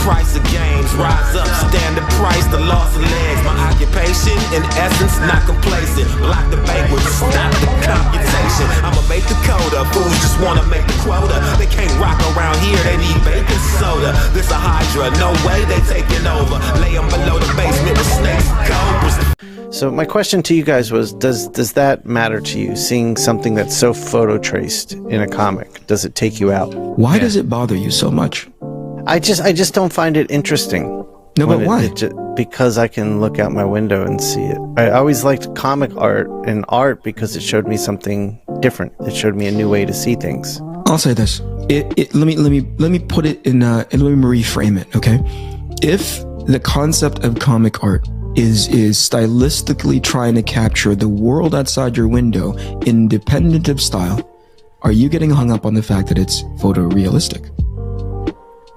price of games. Rise up, stand the price, the loss of legs. My occupation, in essence, not complacent. Block the banquet, stop the computation. I'ma make the coda, fools just wanna make the quota. They can't rock around here, they need baking soda. This a hydra, no way they taking over. Lay them below the basement with snakes and cobras. So my question to you guys was, does that matter to you, seeing something that's so photo traced in a comic? Does it take you out? Why does it bother you so much? I just don't find it interesting. No, but why? Because I can look out my window and see it. I always liked comic art and art because it showed me something different. It showed me a new way to see things. I'll say this. Let me put it in. Let me reframe it. Okay, if the concept of comic art is stylistically trying to capture the world outside your window, independent of style, are you getting hung up on the fact that it's photorealistic?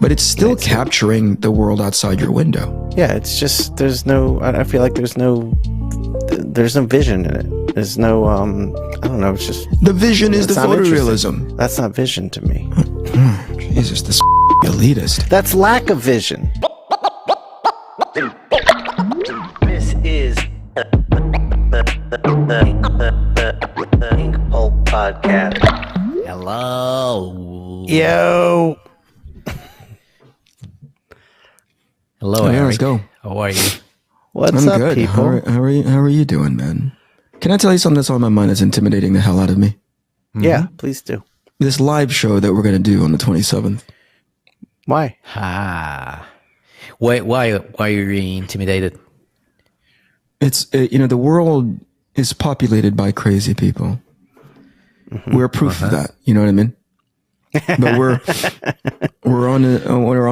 But it's still capturing the world outside your window. Yeah, it's just I feel like there's no vision in it. There's no I don't know, it's just the vision is the photorealism. That's not vision to me. Jesus, this elitist. That's lack of vision. This is the Inkpulp podcast. Hello. Yo. Hello, Eric. Eric. Let's go. How are you? What's I'm up, good. people? How are you doing, man? Can I tell you something that's on my mind that's intimidating the hell out of me? Yeah, please do. This live show that we're going to do on the 27th. Why? Why are you really intimidated? It's the world is populated by crazy people. Mm-hmm. We're proof of that. You know what I mean? But we're on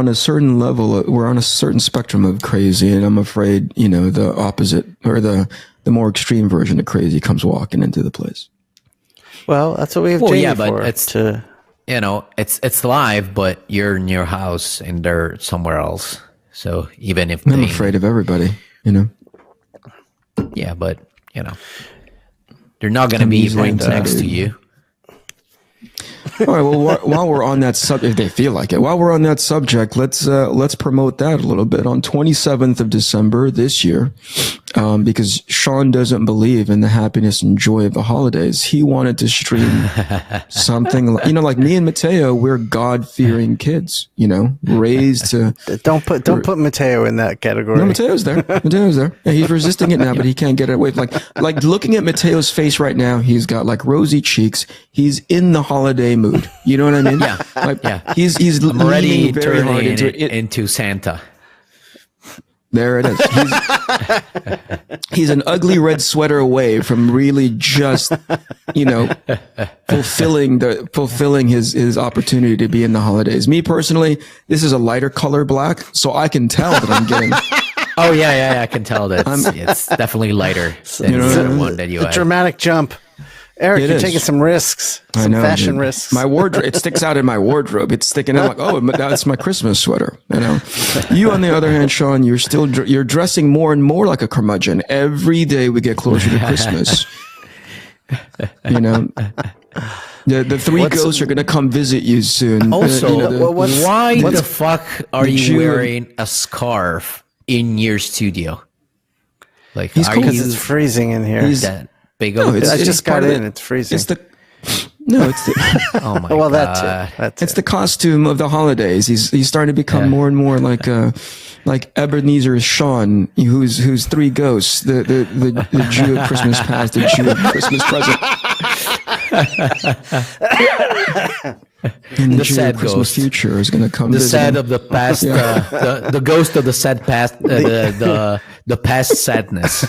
a certain level. We're on a certain spectrum of crazy, and I'm afraid the opposite or the more extreme version of crazy comes walking into the place. Well, that's what we have Jamie but for. it's live, but you're in your house and they're somewhere else. So even if I'm afraid of everybody, Yeah, but they're not going to be right next to you. All right. Well, while we're on that subject, if they feel like it, while we're on that subject, let's promote that a little bit on 27th of December this year, because Shawn doesn't believe in the happiness and joy of the holidays. He wanted to stream something like me and Matteo. We're God-fearing kids, raised to. Don't put Matteo in that category. No, Mateo's there. Yeah, he's resisting it now, but he can't get it away. Like looking at Mateo's face right now, he's got like rosy cheeks. He's in the holiday mood. You know what I mean? Yeah. He's I'm already very hard turning into Santa. There it is. He's an ugly red sweater away from really just, fulfilling his opportunity to be in the holidays. Me personally, this is a lighter color black, so I can tell that I'm getting. Oh yeah, I can tell that it's definitely lighter than the one that you had. A dramatic jump. Eric, you're taking some risks, some fashion risks. My wardrobe, it sticks out in my wardrobe. It's sticking out like, that's my Christmas sweater. You, on the other hand, Shawn, you're dressing more and more like a curmudgeon. Every day we get closer to Christmas. The three ghosts are going to come visit you soon. Also, why the fuck are you wearing a scarf in your studio? Like, because it's freezing in here. Big I just got in. It's freezing. Oh my well, god! It's the costume of the holidays. He's starting to become more and more like Ebenezer Shawn, who's three ghosts: the Jew of Christmas past, the Jew of Christmas present. And the sad Christmas future is going to come. The sad of the past, the ghost of the sad past, the past sadness.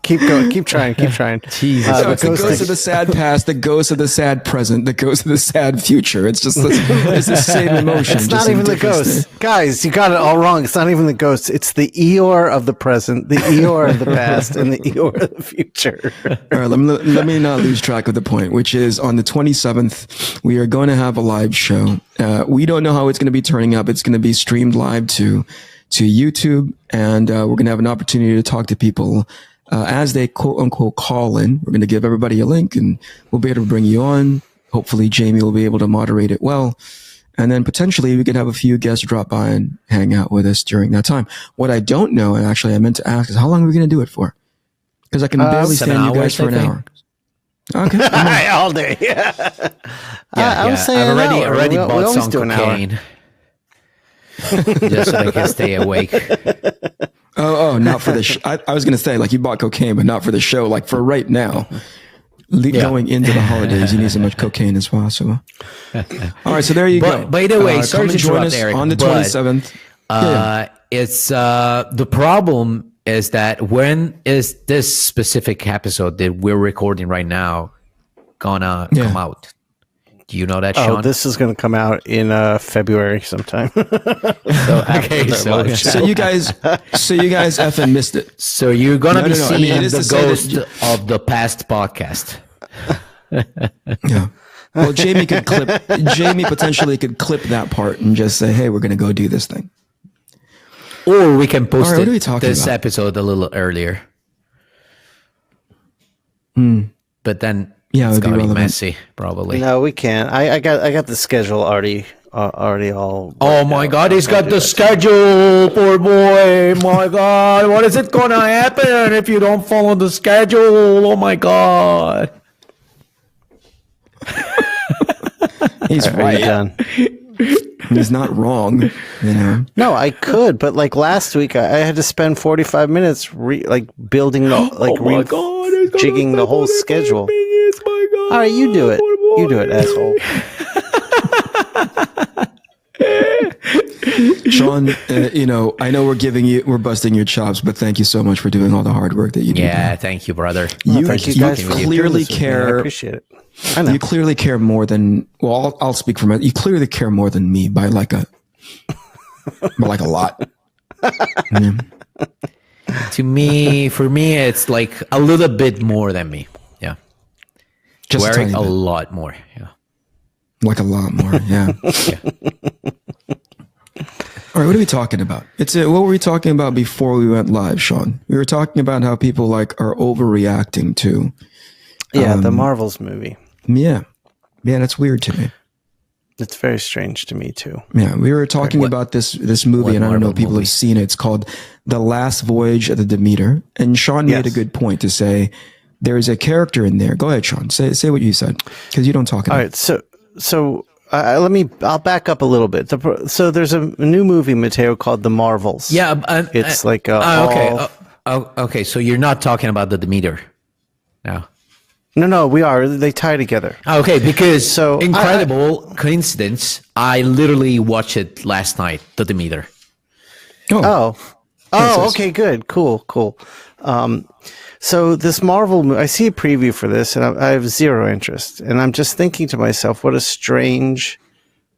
Keep going. Keep trying. Jesus. It's the ghost of the sad past, the ghost of the sad present, the ghost of the sad future. It's just it's the same emotion. It's not even the ghost, guys. You got it all wrong. It's not even the ghost. It's the Eeyore of the present, the Eeyore of the past, and the Eeyore of the future. All right, let me not lose track of the point, which is on the 27th we are going to have a live show. We don't know how it's going to be turning up. It's going to be streamed live to YouTube, and we're going to have an opportunity to talk to people as they quote unquote call in. We're going to give everybody a link, and we'll be able to bring you on. Hopefully Jamie will be able to moderate it well, And then potentially we could have a few guests drop by and hang out with us during that time. What I don't know, and actually I meant to ask, is how long are we going to do it for? Because I can barely stand you guys for an hour. Okay. All day. Yeah. I was saying I've an hour. already We bought always some do an hour. cocaine. Just so I can stay awake. Oh, not for the I was going to say, like, you bought cocaine, but not for the show. Like, for right now, going into the holidays, you need as much cocaine as possible. All right, so there you go. By the way, sorry come to and join interrupt, us Eric, on the but, 27th. It's the problem is that when is this specific episode that we're recording right now gonna come out? Do you know that, Shawn? Oh, this is going to come out in February sometime. So you guys effing missed it. So you're gonna be seeing the ghost of the past podcast. Yeah. Well, Jamie potentially could clip that part and just say, "Hey, we're going to go do this thing." Or we can post this episode a little earlier. But then it's it would gonna be be messy, probably. No, we can't. I got the schedule already all. Oh my God, he's got the schedule, poor boy. My God, what is it gonna happen if you don't follow the schedule? Oh my God. He's right. Done. He's not wrong, you know. No, I could, but like last week, I had to spend 45 minutes building the jigging the whole schedule. All right, you do it. You do it, asshole. Shawn, I know we're busting your chops, but thank you so much for doing all the hard work that you do. Yeah, thank you, brother. You guys clearly care. I appreciate it. I know. You clearly care more than. Well, I'll speak for myself. You clearly care more than me by like a lot. Yeah. For me, it's like a little bit more than me. Yeah, Just a lot more. Yeah, like a lot more. Yeah. All right, what are we talking about? What were we talking about before we went live, Shawn? We were talking about how people are overreacting to. The Marvels movie. Yeah, that's weird to me. It's very strange to me too. Yeah, we were talking about this movie, and I don't know if people have seen it. It's called The Last Voyage of the Demeter, and Shawn made a good point to say there is a character in there. Go ahead, Shawn. Say what you said, because you don't talk about it. All right, so I'll back up a little bit. So there's a new movie, Matteo, called The Marvels. Yeah, it's like okay. So you're not talking about the Demeter, no. No, we are. They tie together. Okay, because incredible coincidence. I literally watched it last night, the Demeter. Oh, okay, good, cool. So this Marvel movie, I see a preview for this, and I have zero interest. And I'm just thinking to myself, what a strange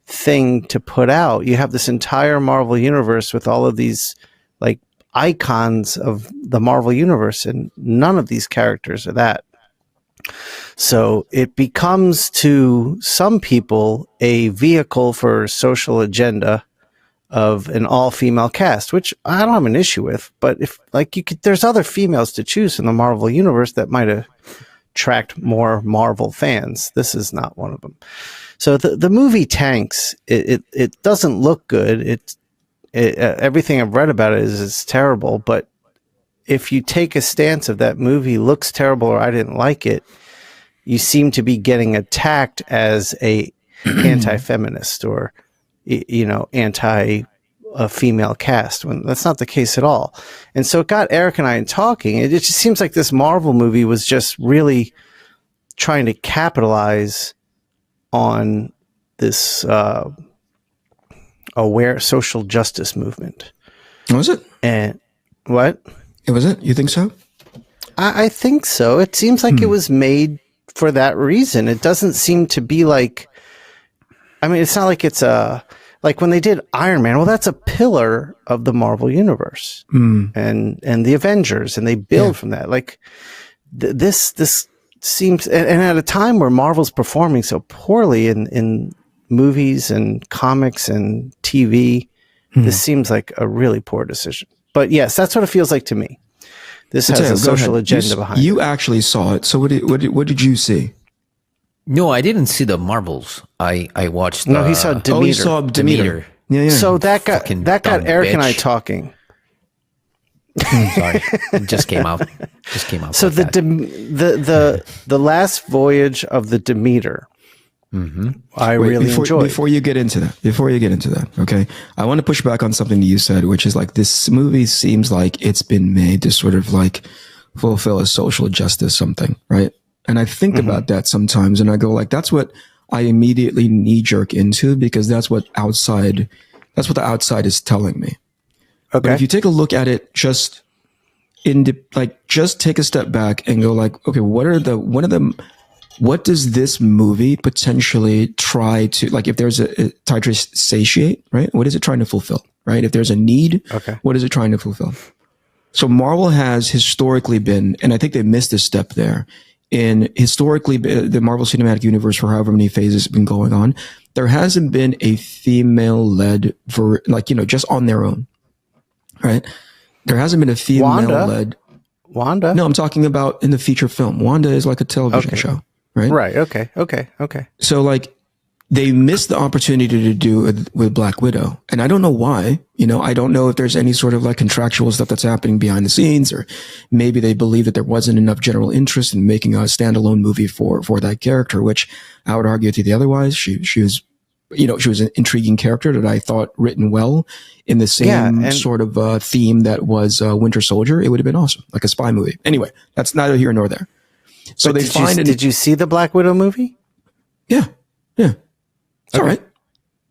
thing to put out. You have this entire Marvel universe with all of these like icons of the Marvel universe, and none of these characters are that. So it becomes to some people a vehicle for social agenda of an all-female cast, which I don't have an issue with. But if there's other females to choose in the Marvel universe that might attract more Marvel fans. This is not one of them. So the movie tanks. It doesn't look good. Everything I've read about it is it's terrible. But if you take a stance of that movie looks terrible or I didn't like it, you seem to be getting attacked as a anti-feminist or, anti-female cast, when that's not the case at all. And so it got Eric and I talking. It just seems like this Marvel movie was just really trying to capitalize on this aware social justice movement. Was it? And what? Was it? You think so? I think so. It seems like it was made for that reason. It doesn't seem to be like, it's not like it's like when they did Iron Man. Well, that's a pillar of the Marvel universe and the Avengers, and they build from that. Like this seems, and at a time where Marvel's performing so poorly in movies and comics and TV, this seems like a really poor decision. But yes, that's what it feels like to me. This has a social agenda behind it. You actually saw it. So what did you see? No, I didn't see the Marvels. I watched. No, he saw Demeter. Oh, he saw Demeter. Yeah. So that got Fucking Eric dumb and I bitch. talking. Sorry, it just came out. So like that. the last voyage of the Demeter, I really enjoyed. Before you get into that, okay, I want to push back on something that you said, which is like this movie seems like it's been made to sort of like fulfill a social justice something, right? And I think about that sometimes, and I go like, that's what I immediately knee jerk into because that's what the outside is telling me. Okay. But if you take a look at it, just take a step back and go like, okay, what does this movie potentially try to, like, if there's a try to satiate, right? What is it trying to fulfill, right? If there's a need, what is it trying to fulfill? So Marvel has historically been, and I think they missed a step there, in historically the Marvel Cinematic Universe for however many phases have been going on, there hasn't been a female-led, just on their own, right? There hasn't been a female-led. Wanda? No, I'm talking about in the feature film. Wanda is like a television show, right? Right. Okay. So like they missed the opportunity to do it with Black Widow. And I don't know why, I don't know if there's any sort of like contractual stuff that's happening behind the scenes, or maybe they believe that there wasn't enough general interest in making a standalone movie for that character, which I would argue to the otherwise. She was, she was an intriguing character that I thought written well in the same sort of theme that was Winter Soldier. It would have been awesome, like a spy movie. Anyway, that's neither here nor there. So did you see the Black Widow movie? Yeah. It's all right.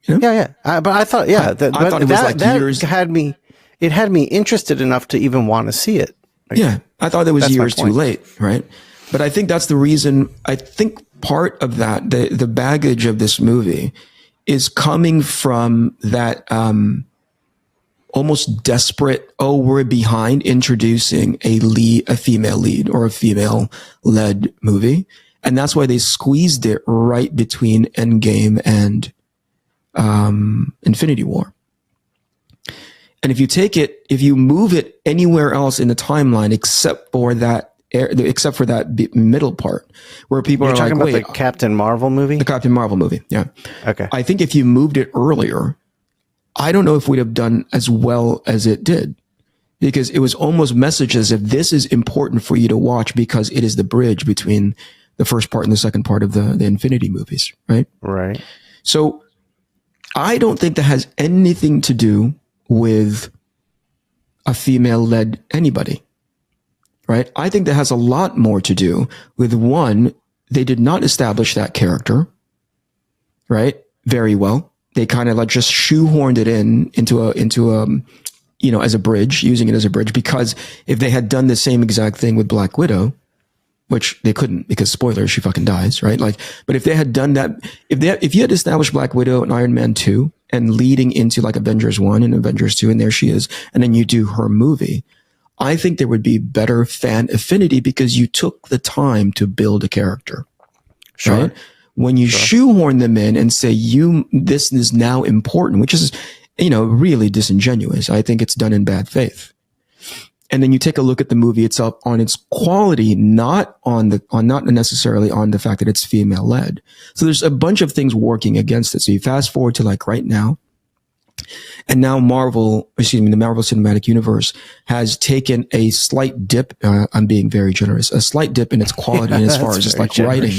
Yeah. But I thought, I thought it was like years. Had me interested enough to even want to see it. I thought it was years too late, right? But I think that's the reason. I think part of that, the baggage of this movie, is coming from that almost desperate. Oh, we're behind introducing a female lead or a female-led movie. And that's why they squeezed it right between Endgame and Infinity War. And if you move it anywhere else in the timeline except for that middle part where people are like, wait, the Captain Marvel movie? The Captain Marvel movie, yeah. Okay. I think if you moved it earlier, I don't know if we'd have done as well as it did. Because it was almost messaged as if this is important for you to watch because it is the bridge between the first part and the second part of the Infinity movies, right? Right. So I don't think that has anything to do with a female-led anybody, right? I think that has a lot more to do with, one, they did not establish that character, right? Very well. They kind of like just shoehorned it into as a bridge, using it as a bridge, because if they had done the same exact thing with Black Widow, which they couldn't because spoilers, she fucking dies, right? Like, but if they had done that, if you had established Black Widow and Iron Man 2 and leading into like Avengers 1 and Avengers 2, and there she is, and then you do her movie, I think there would be better fan affinity because you took the time to build a character. Sure. Right? When you shoehorn them in and say this is now important, which is, really disingenuous. I think it's done in bad faith. And then you take a look at the movie itself on its quality, not necessarily on the fact that it's female led. So there's a bunch of things working against it. So you fast forward to like right now, and now the Marvel Cinematic Universe has taken a slight dip. I'm being very generous, a slight dip in its quality and as far as its like writing,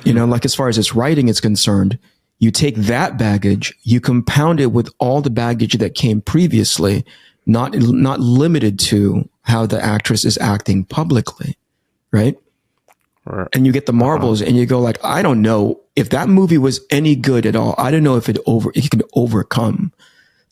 like as far as its writing is concerned. You take that baggage, you compound it with all the baggage that came previously, not limited to how the actress is acting publicly, right? And you get the Marvels, and you go like, I don't know if that movie was any good at all. I don't know if it could overcome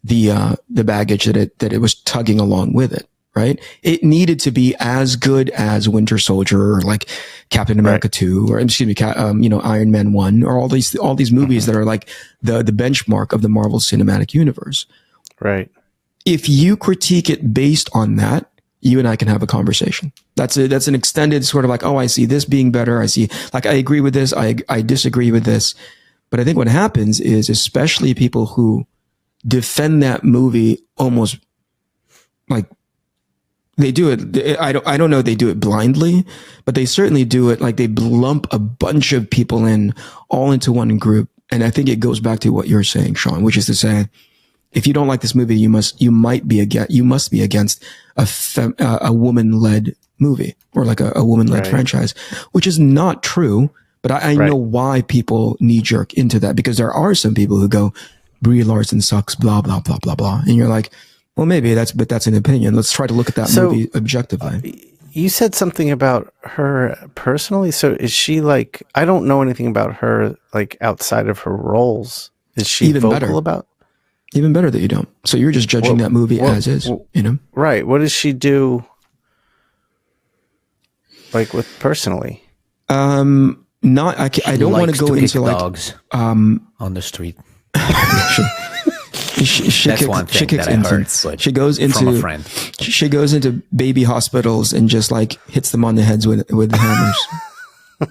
the baggage that it was tugging along with it, right? It needed to be as good as Winter Soldier or like Captain America 2 or Iron Man 1 or all these movies that are like the benchmark of the Marvel Cinematic Universe. Right. If you critique it based on that, you and I can have a conversation. That's an extended sort of like, oh, I see this being better. I see, like, I agree with this. I disagree with this. But I think what happens is, especially people who defend that movie almost like They do it. I don't know if they do it blindly, but they certainly do it like they lump a bunch of people in all into one group. And I think it goes back to what you're saying, Shawn, which is to say, if you don't like this movie, you must be against a woman-led movie or like a woman-led franchise, which is not true. But I know why people knee jerk into that, because there are some people who go, Brie Larson sucks, blah, blah, blah, blah, blah. And you're like, well, maybe that's an opinion. Let's try to look at that movie objectively. You said something about her personally. So is she like, I don't know anything about her, like outside of her roles. Is she even vocal better about? Even better that you don't. So you're just judging that movie as is, you know? Right. What does she do? Like with personally? I don't want to go into like dogs on the street. She goes into baby hospitals and just like hits them on the heads with hammers.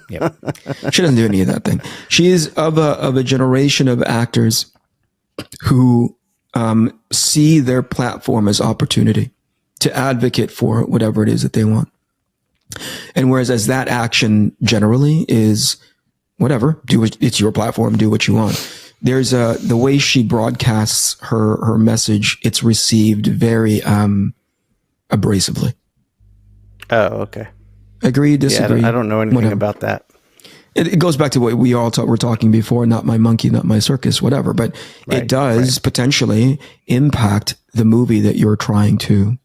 Yep. She doesn't do any of that thing. She is of a generation of actors who see their platform as opportunity to advocate for whatever it is that they want. And whereas as that action generally is whatever, it's your platform, do what you want. There's the way she broadcasts her message, it's received very abrasively. Oh, okay. Agree, disagree? Yeah, I don't know anything about that. It goes back to what we all were talking before, not my monkey, not my circus, whatever. But it does potentially impact the movie that you're trying to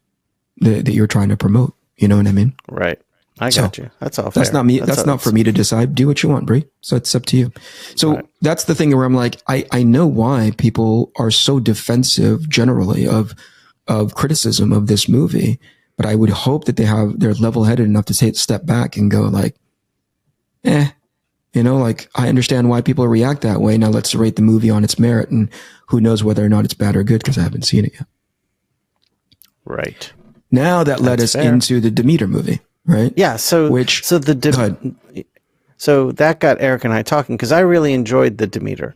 promote. You know what I mean? Right. I got you. That's all fair. That's not me. That's not for me to decide. Do what you want, Brie. So it's up to you. So that's the thing where I'm like, I know why people are so defensive generally of criticism of this movie, but I would hope that they're level-headed enough to step back and go like, like I understand why people react that way. Now let's rate the movie on its merit, and who knows whether or not it's bad or good because I haven't seen it yet. Right. Now that led us into the Demeter movie. Right. Yeah. So that got Eric and I talking because I really enjoyed the Demeter.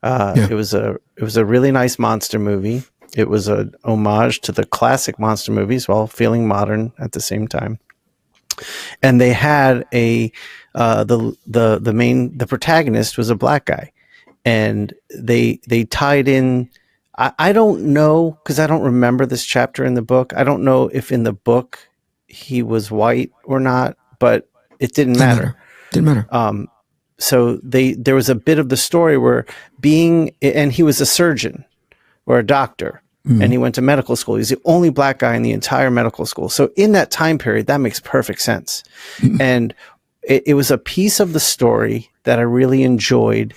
It was a really nice monster movie. It was an homage to the classic monster movies while feeling modern at the same time. And they had the protagonist was a black guy, and they tied in. I don't know because I don't remember this chapter in the book. I don't know if in the book he was white or not, but it didn't matter. Didn't matter. So there was a bit of the story where and he was a surgeon or a doctor, and he went to medical school. He's the only black guy in the entire medical school. So in that time period, that makes perfect sense. And it was a piece of the story that I really enjoyed.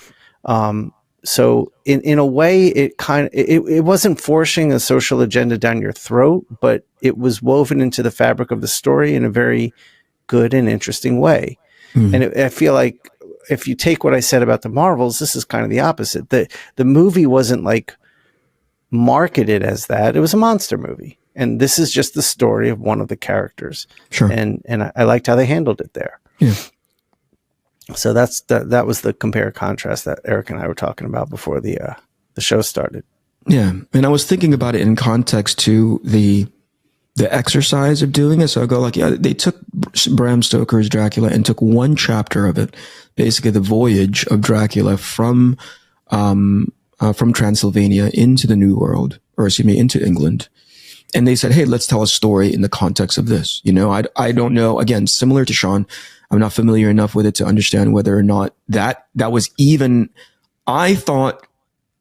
So in a way, it wasn't forcing a social agenda down your throat, but it was woven into the fabric of the story in a very good and interesting way. And I feel like if you take what I said about the Marvels, this is kind of the opposite. The movie wasn't like marketed as that. It was a monster movie. And this is just the story of one of the characters. Sure. And I liked how they handled it there. Yeah. So that was the compare contrast that Eric and I were talking about before the show started. Yeah, and I was thinking about it in context to the exercise of doing it. So I go like, yeah, they took Bram Stoker's Dracula and took one chapter of it, basically the voyage of Dracula from Transylvania into the New World, or excuse me, into England. And they said, hey, let's tell a story in the context of this. You know, I don't know. Again, similar to Shawn, I'm not familiar enough with it to understand whether or not that was even, I thought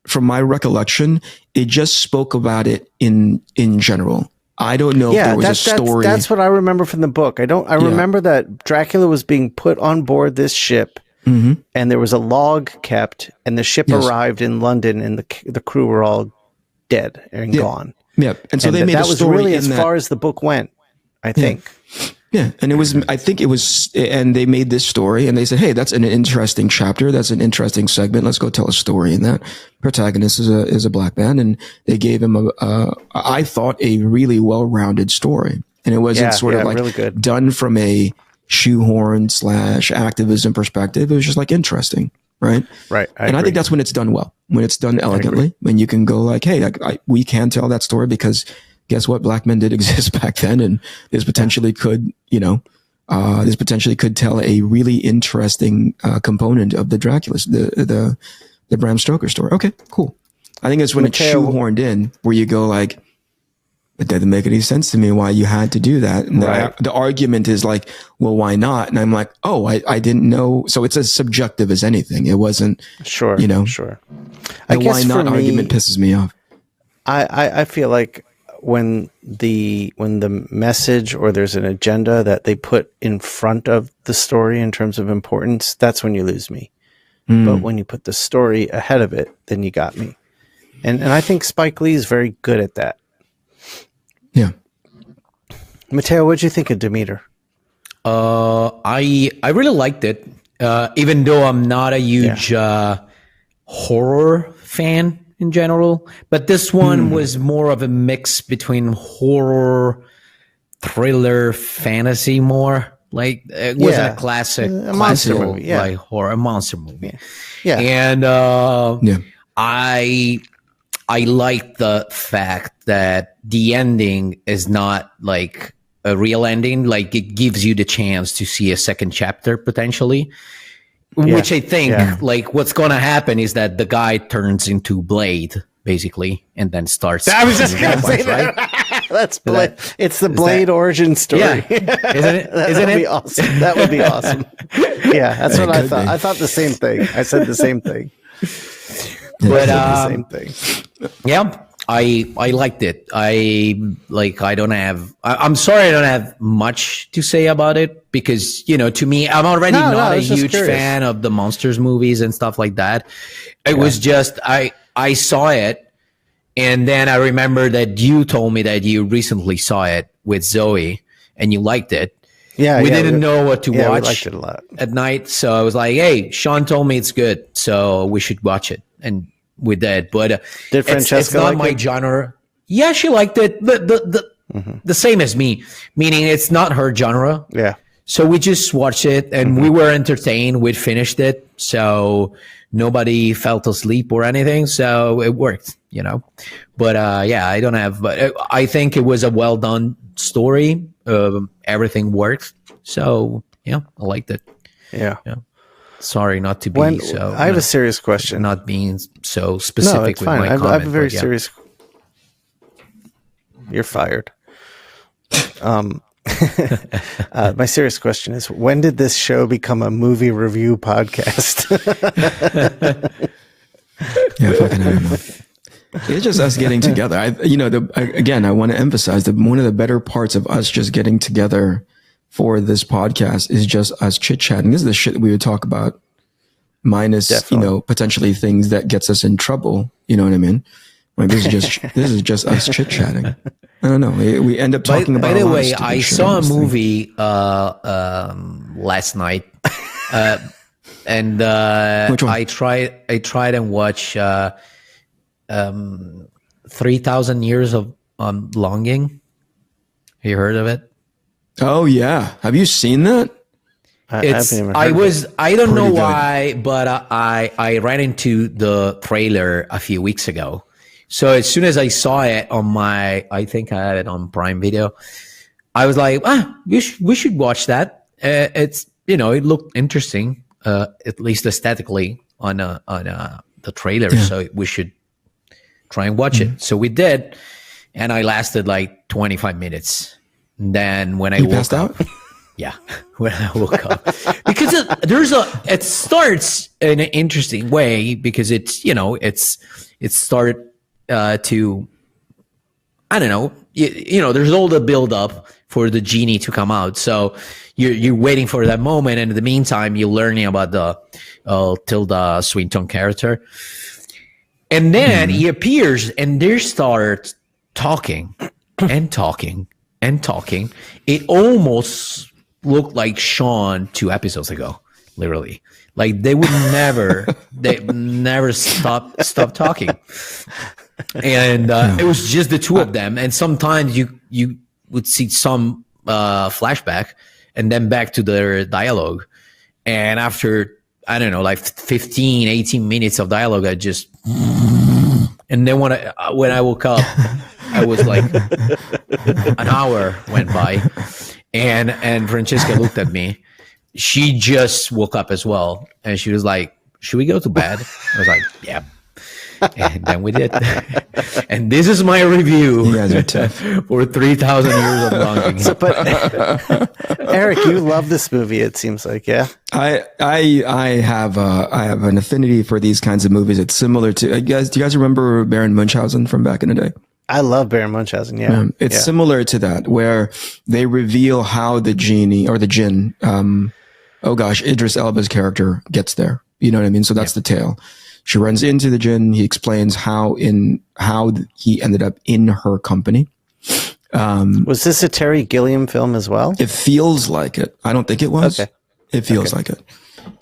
from my recollection, it just spoke about it in general. I don't know if there was a story. That's what I remember from the book. I remember that Dracula was being put on board this ship, and there was a log kept, and the ship arrived in London, and the crew were all dead and gone. Yeah, and so they made that was really as far as the book went, I think. Yeah, and and they made this story, and they said, hey, that's an interesting chapter. That's an interesting segment. Let's go tell a story in that. Protagonist is a black man, and they gave him I thought, a really well-rounded story. And it wasn't sort of like really good. Done from a shoehorn / activism perspective. It was just like interesting. Right. Right. I think that's when it's done well, when it's done elegantly, when you can go like, hey, we can tell that story because guess what? Black men did exist back then, and this potentially could, this potentially could tell a really interesting component of the Dracula, the Bram Stoker story. Okay, cool. I think it's when it's shoehorned in where you go like, it doesn't make any sense to me why you had to do that. And the argument is like, well, why not? And I'm like, oh, I didn't know. So it's as subjective as anything. It wasn't, Sure. The why not argument pisses me off. I feel like when the message or there's an agenda that they put in front of the story in terms of importance, that's when you lose me. But when you put the story ahead of it, then you got me. And I think Spike Lee is very good at that. Yeah. Matteo, what'd you think of Demeter? I really liked it, even though I'm not a huge horror fan in general. But this one was more of a mix between horror, thriller, fantasy more. Like, it wasn't a classic monster movie, like horror, a monster movie. Yeah. And I like the fact that the ending is not like a real ending. Like, it gives you the chance to see a second chapter potentially, which I think like what's going to happen is that the guy turns into Blade basically and then starts. I was just going to say that. Right? That's Blade. It's the Blade origin story. Yeah. Isn't it? That would be awesome. That would be awesome. Yeah, that's what I thought. I thought the same thing. I said the same thing. But the same thing. Yeah, I liked it. I'm sorry I don't have much to say about it because, to me, I'm already not a huge fan of the monsters movies and stuff like that. It was just, I saw it and then I remember that you told me that you recently saw it with Zoe and you liked it. Yeah, we didn't know what to watch. We liked it a lot at night. So I was like, hey, Shawn told me it's good, so we should watch it. And we did. But did Francesca it's not my genre. Yeah, she liked it. The same as me, meaning it's not her genre. Yeah. So we just watched it and we were entertained. We finished it. So nobody felt asleep or anything. So it worked, But I don't have, but I think it was a well done story. Everything worked. So I liked it. Yeah. Sorry not to be so. I have a serious question. Not being so specific no, it's with fine. my comment. I have a very serious. You're fired. My serious question is: when did this show become a movie review podcast? Fucking I don't know. It's just us getting together. I want to emphasize that one of the better parts of us just getting together for this podcast is just us chit chatting. This is the shit that we would talk about, minus potentially things that gets us in trouble. You know what I mean? Like this is just us chit chatting. I don't know. We end up talking about. By the way, I saw a movie last night, and which one? I tried and watch 3,000 Years of Longing. Have you heard of it? Oh yeah, have you seen that? I don't know why, but I ran into the trailer a few weeks ago. So as soon as I saw it on I think I had it on Prime Video, I was like, we should watch that. It looked interesting, at least aesthetically on the trailer. Yeah. So we should try and watch it. So we did, and I lasted like 25 minutes. And then when I woke up, when I woke up, because it starts in an interesting way because it started to, I don't know, there's all the build up for the genie to come out. So you're waiting for that moment. And in the meantime, you're learning about the Tilda Swinton character. And then he appears and they start talking and talking and talking. It almost looked like Shawn 2 episodes ago, literally. Like they would never stop talking. And it was just the two of them. And sometimes you would see some flashback and then back to their dialogue. And after, I don't know, like 15, 18 minutes of dialogue, and then when I woke up, I was like, an hour went by, and Francesca looked at me. She just woke up as well, and she was like, "Should we go to bed?" I was like, "Yeah." And then we did. And this is my review. You guys are tough. For 3,000 years of longing. But Eric, you love this movie. It seems like, yeah. I have an affinity for these kinds of movies. It's similar to do you guys remember Baron Munchausen from back in the day? I love Baron Munchausen. Yeah, it's similar to that, where they reveal how the genie or the jinn, Idris Elba's character gets there. You know what I mean? So that's the tale. She runs into the jinn. He explains how he ended up in her company. Was this a Terry Gilliam film as well? It feels like it. I don't think it was. Okay. It feels like it.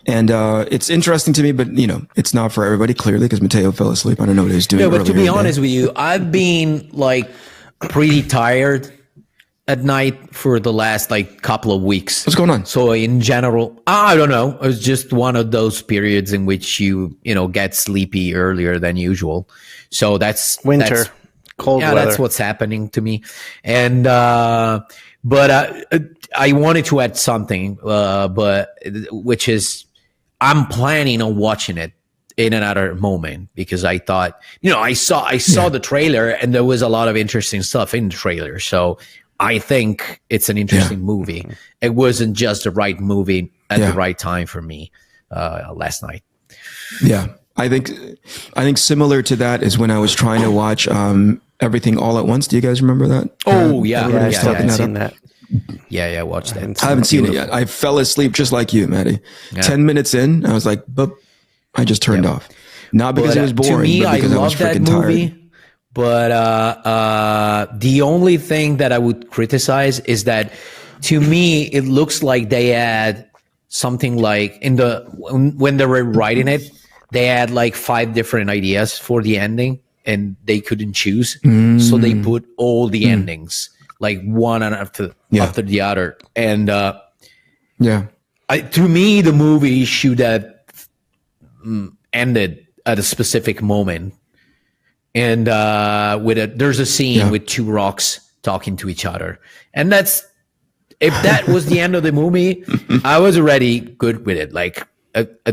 And it's interesting to me, but it's not for everybody, clearly, because Matteo fell asleep. I don't know what he was doing. Yeah, but to be honest with you, I've been like pretty tired at night for the last couple of weeks. What's going on? So in general, I don't know. It was just one of those periods in which you get sleepy earlier than usual. So that's winter, cold weather. That's what's happening to me. And but I wanted to add something, which is I'm planning on watching it in another moment, because I thought, I saw the trailer and there was a lot of interesting stuff in the trailer. So I think it's an interesting movie. It wasn't just the right movie at the right time for me last night. Yeah. I think similar to that is when I was trying to watch Everything All at Once. Do you guys remember that? Oh, yeah. I haven't seen that. Yeah, watch that. I haven't seen it yet. I fell asleep just like you, Matty. 10 minutes in, I was like, boop, I just turned off. Not because it was boring, to me, but because I was freaking tired. But the only thing that I would criticize is that, to me, it looks like they had something like when they were writing it, they had 5 different ideas for the ending, and they couldn't choose, so they put all the endings one after the other, and to me, the movie should have ended at a specific moment. And there's a scene with 2 rocks talking to each other, and if that was the end of the movie, I was already good with it.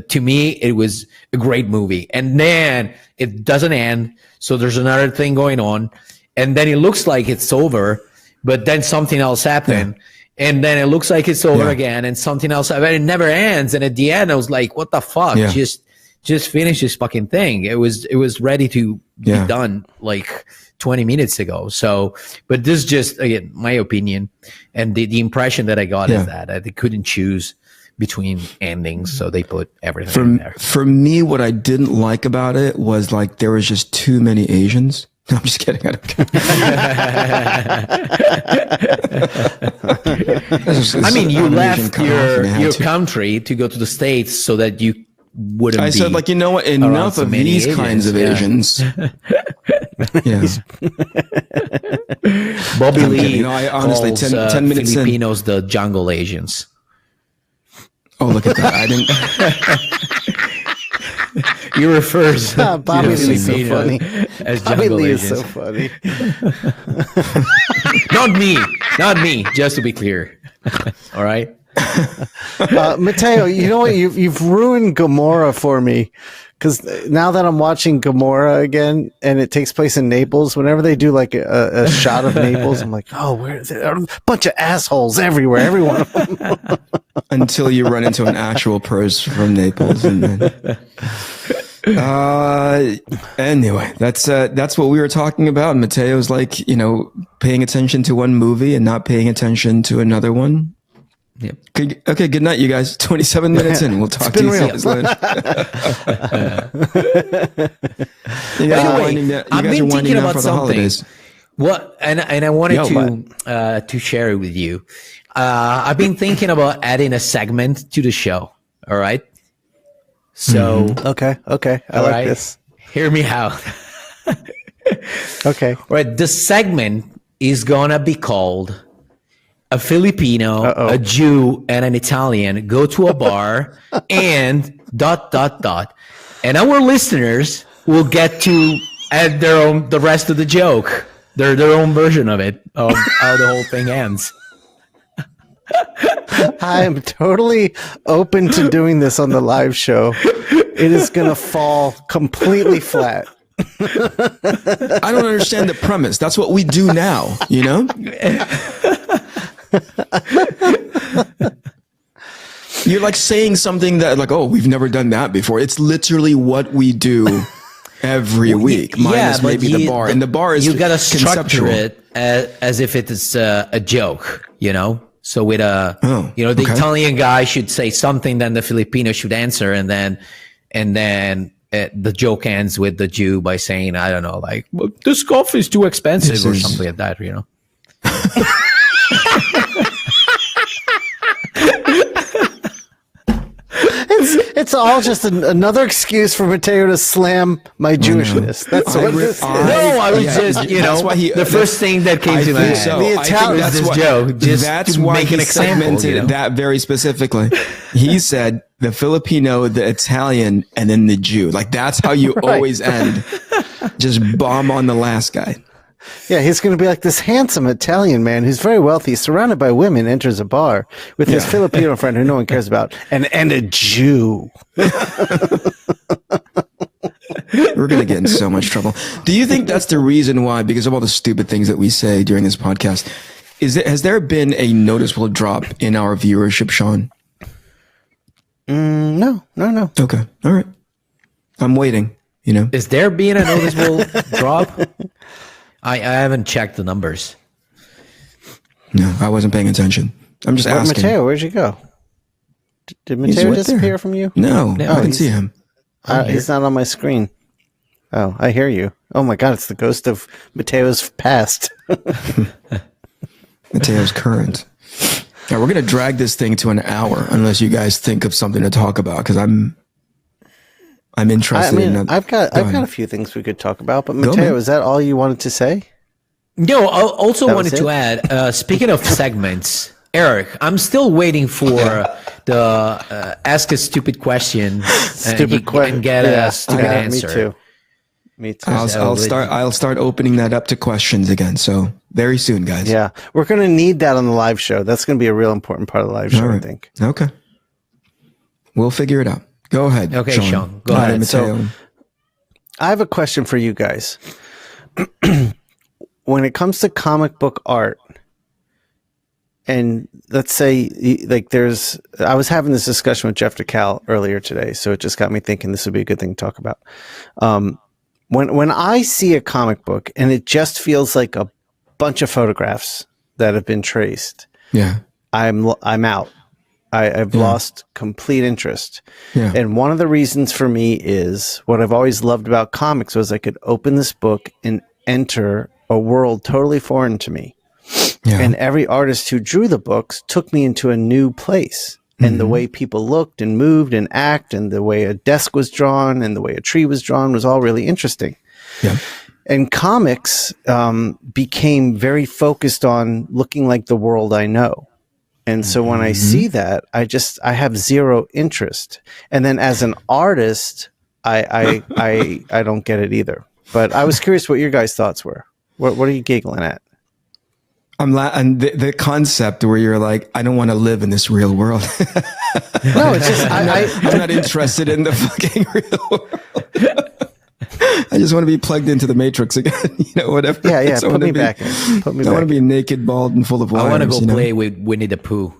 To me, it was a great movie, and then it doesn't end, so there's another thing going on, and then it looks like it's over, but then something else happened, and then it looks like it's over again, and something else happened. It never ends, and at the end, I was like, "What the fuck? Just finish this fucking thing." It was ready to be done 20 minutes ago. So, but this is just, again, my opinion. And the impression that I got is that they couldn't choose between endings. So they put everything in there. For me, what I didn't like about it was there was just too many Asians. No, I'm just kidding. I don't care. I mean, you left your country to go to the States so that you wouldn't I said, you know what? Enough of these kinds of Asians. Bobby Lee I honestly, calls 10 minutes Filipinos the jungle Asians. Oh, look at that. I didn't... He refers Bobby Lee is so funny. As Bobby Lee Asians. is so funny. Not me, just to be clear. All right. Matteo, you know what? You've ruined Gomorrah for me, because now that I'm watching Gomorrah again, and it takes place in Naples, whenever they do a shot of Naples, I'm like, oh, there are a bunch of assholes everywhere, every one of them. Until you run into an actual person from Naples, and then. Anyway, that's what we were talking about. Matteo's paying attention to one movie and not paying attention to another one. Yep. Okay, good night, you guys. 27 minutes in. We'll talk to you guys later. I've been thinking about something. What? And I wanted to share it with you. I've been thinking about adding a segment to the show. All right. So okay, I like this. Hear me out. Okay. All right. The segment is gonna be called "A Filipino, a Jew, and an Italian go to a bar and ... And our listeners will get to add the rest of the joke their own version of it, of how the whole thing ends. I am totally open to doing this on the live show. It is going to fall completely flat. I don't understand the premise. That's what we do now, you know? You're like saying something that like, oh, we've never done that before. It's literally what we do every week. Minus maybe the bar. And the bar is you got to structure conceptual. it as if it is a joke, you know? So with the okay. Italian guy should say something, then the Filipino should answer, and then the joke ends with the Jew by saying, I don't know, like, well, this coffee is too expensive or something like that, you know? It's all just another excuse for Matteo to slam my Jewishness. That's what it is. I was just, you know, that's why the first thing that came to my head. So. The Italian is this joke. Just that's to why make he an example, segmented you know? that very specifically. He said the Filipino, the Italian, and then the Jew. Like that's how you always end. Just bomb on the last guy. Yeah, he's going to be like this handsome Italian man who's very wealthy, surrounded by women, enters a bar with his Filipino friend who no one cares about, and a Jew. We're going to get in so much trouble. Do you think that's the reason why, because of all the stupid things that we say during this podcast, has there been a noticeable drop in our viewership, Shawn? No. Okay. All right. I'm waiting, you know. Is there being a noticeable drop? I haven't checked the numbers. No, I wasn't paying attention. I'm just asking. Matteo, where'd you go? Did Matteo disappear from you? No, I didn't see him. He's not on my screen. Oh, I hear you. Oh my God, it's the ghost of Matteo's past. Matteo's current. Now, we're going to drag this thing to an hour unless you guys think of something to talk about, because I'm interested in. I've got a few things we could talk about, but Matteo, is that all you wanted to say? No, I also wanted to add, speaking of segments, Eric, I'm still waiting for the ask a stupid question and get a stupid answer. Me too. I'll start opening that up to questions again. So very soon, guys. Yeah, we're going to need that on the live show. That's going to be a real important part of the live show, I think. Okay. We'll figure it out. Go ahead. Okay, Shawn. Go ahead. ahead. So, I have a question for you guys. When it comes to comic book art, and let's say, like, I was having this discussion with Jeff DeCal earlier today, so it just got me thinking this would be a good thing to talk about. When I see a comic book and it just feels like a bunch of photographs that have been traced, I'm out. I've lost complete interest. Yeah. And one of the reasons for me is what I've always loved about comics was I could open this book and enter a world totally foreign to me. Yeah. And every artist who drew the books took me into a new place. And the way people looked and moved and act and the way a desk was drawn and the way a tree was drawn was all really interesting. Yeah. And comics became very focused on looking like the world I know. And so when I see that, I have zero interest. And then as an artist, I don't get it either. But I was curious what your guys' thoughts were. What are you giggling at? And the concept where you're like, I don't want to live in this real world. No, it's just I'm not interested in the fucking real world. I just want to be plugged into the Matrix again, whatever. Yeah. Put me back in. I want to be naked, bald, and full of wires. I want to go play with Winnie the Pooh.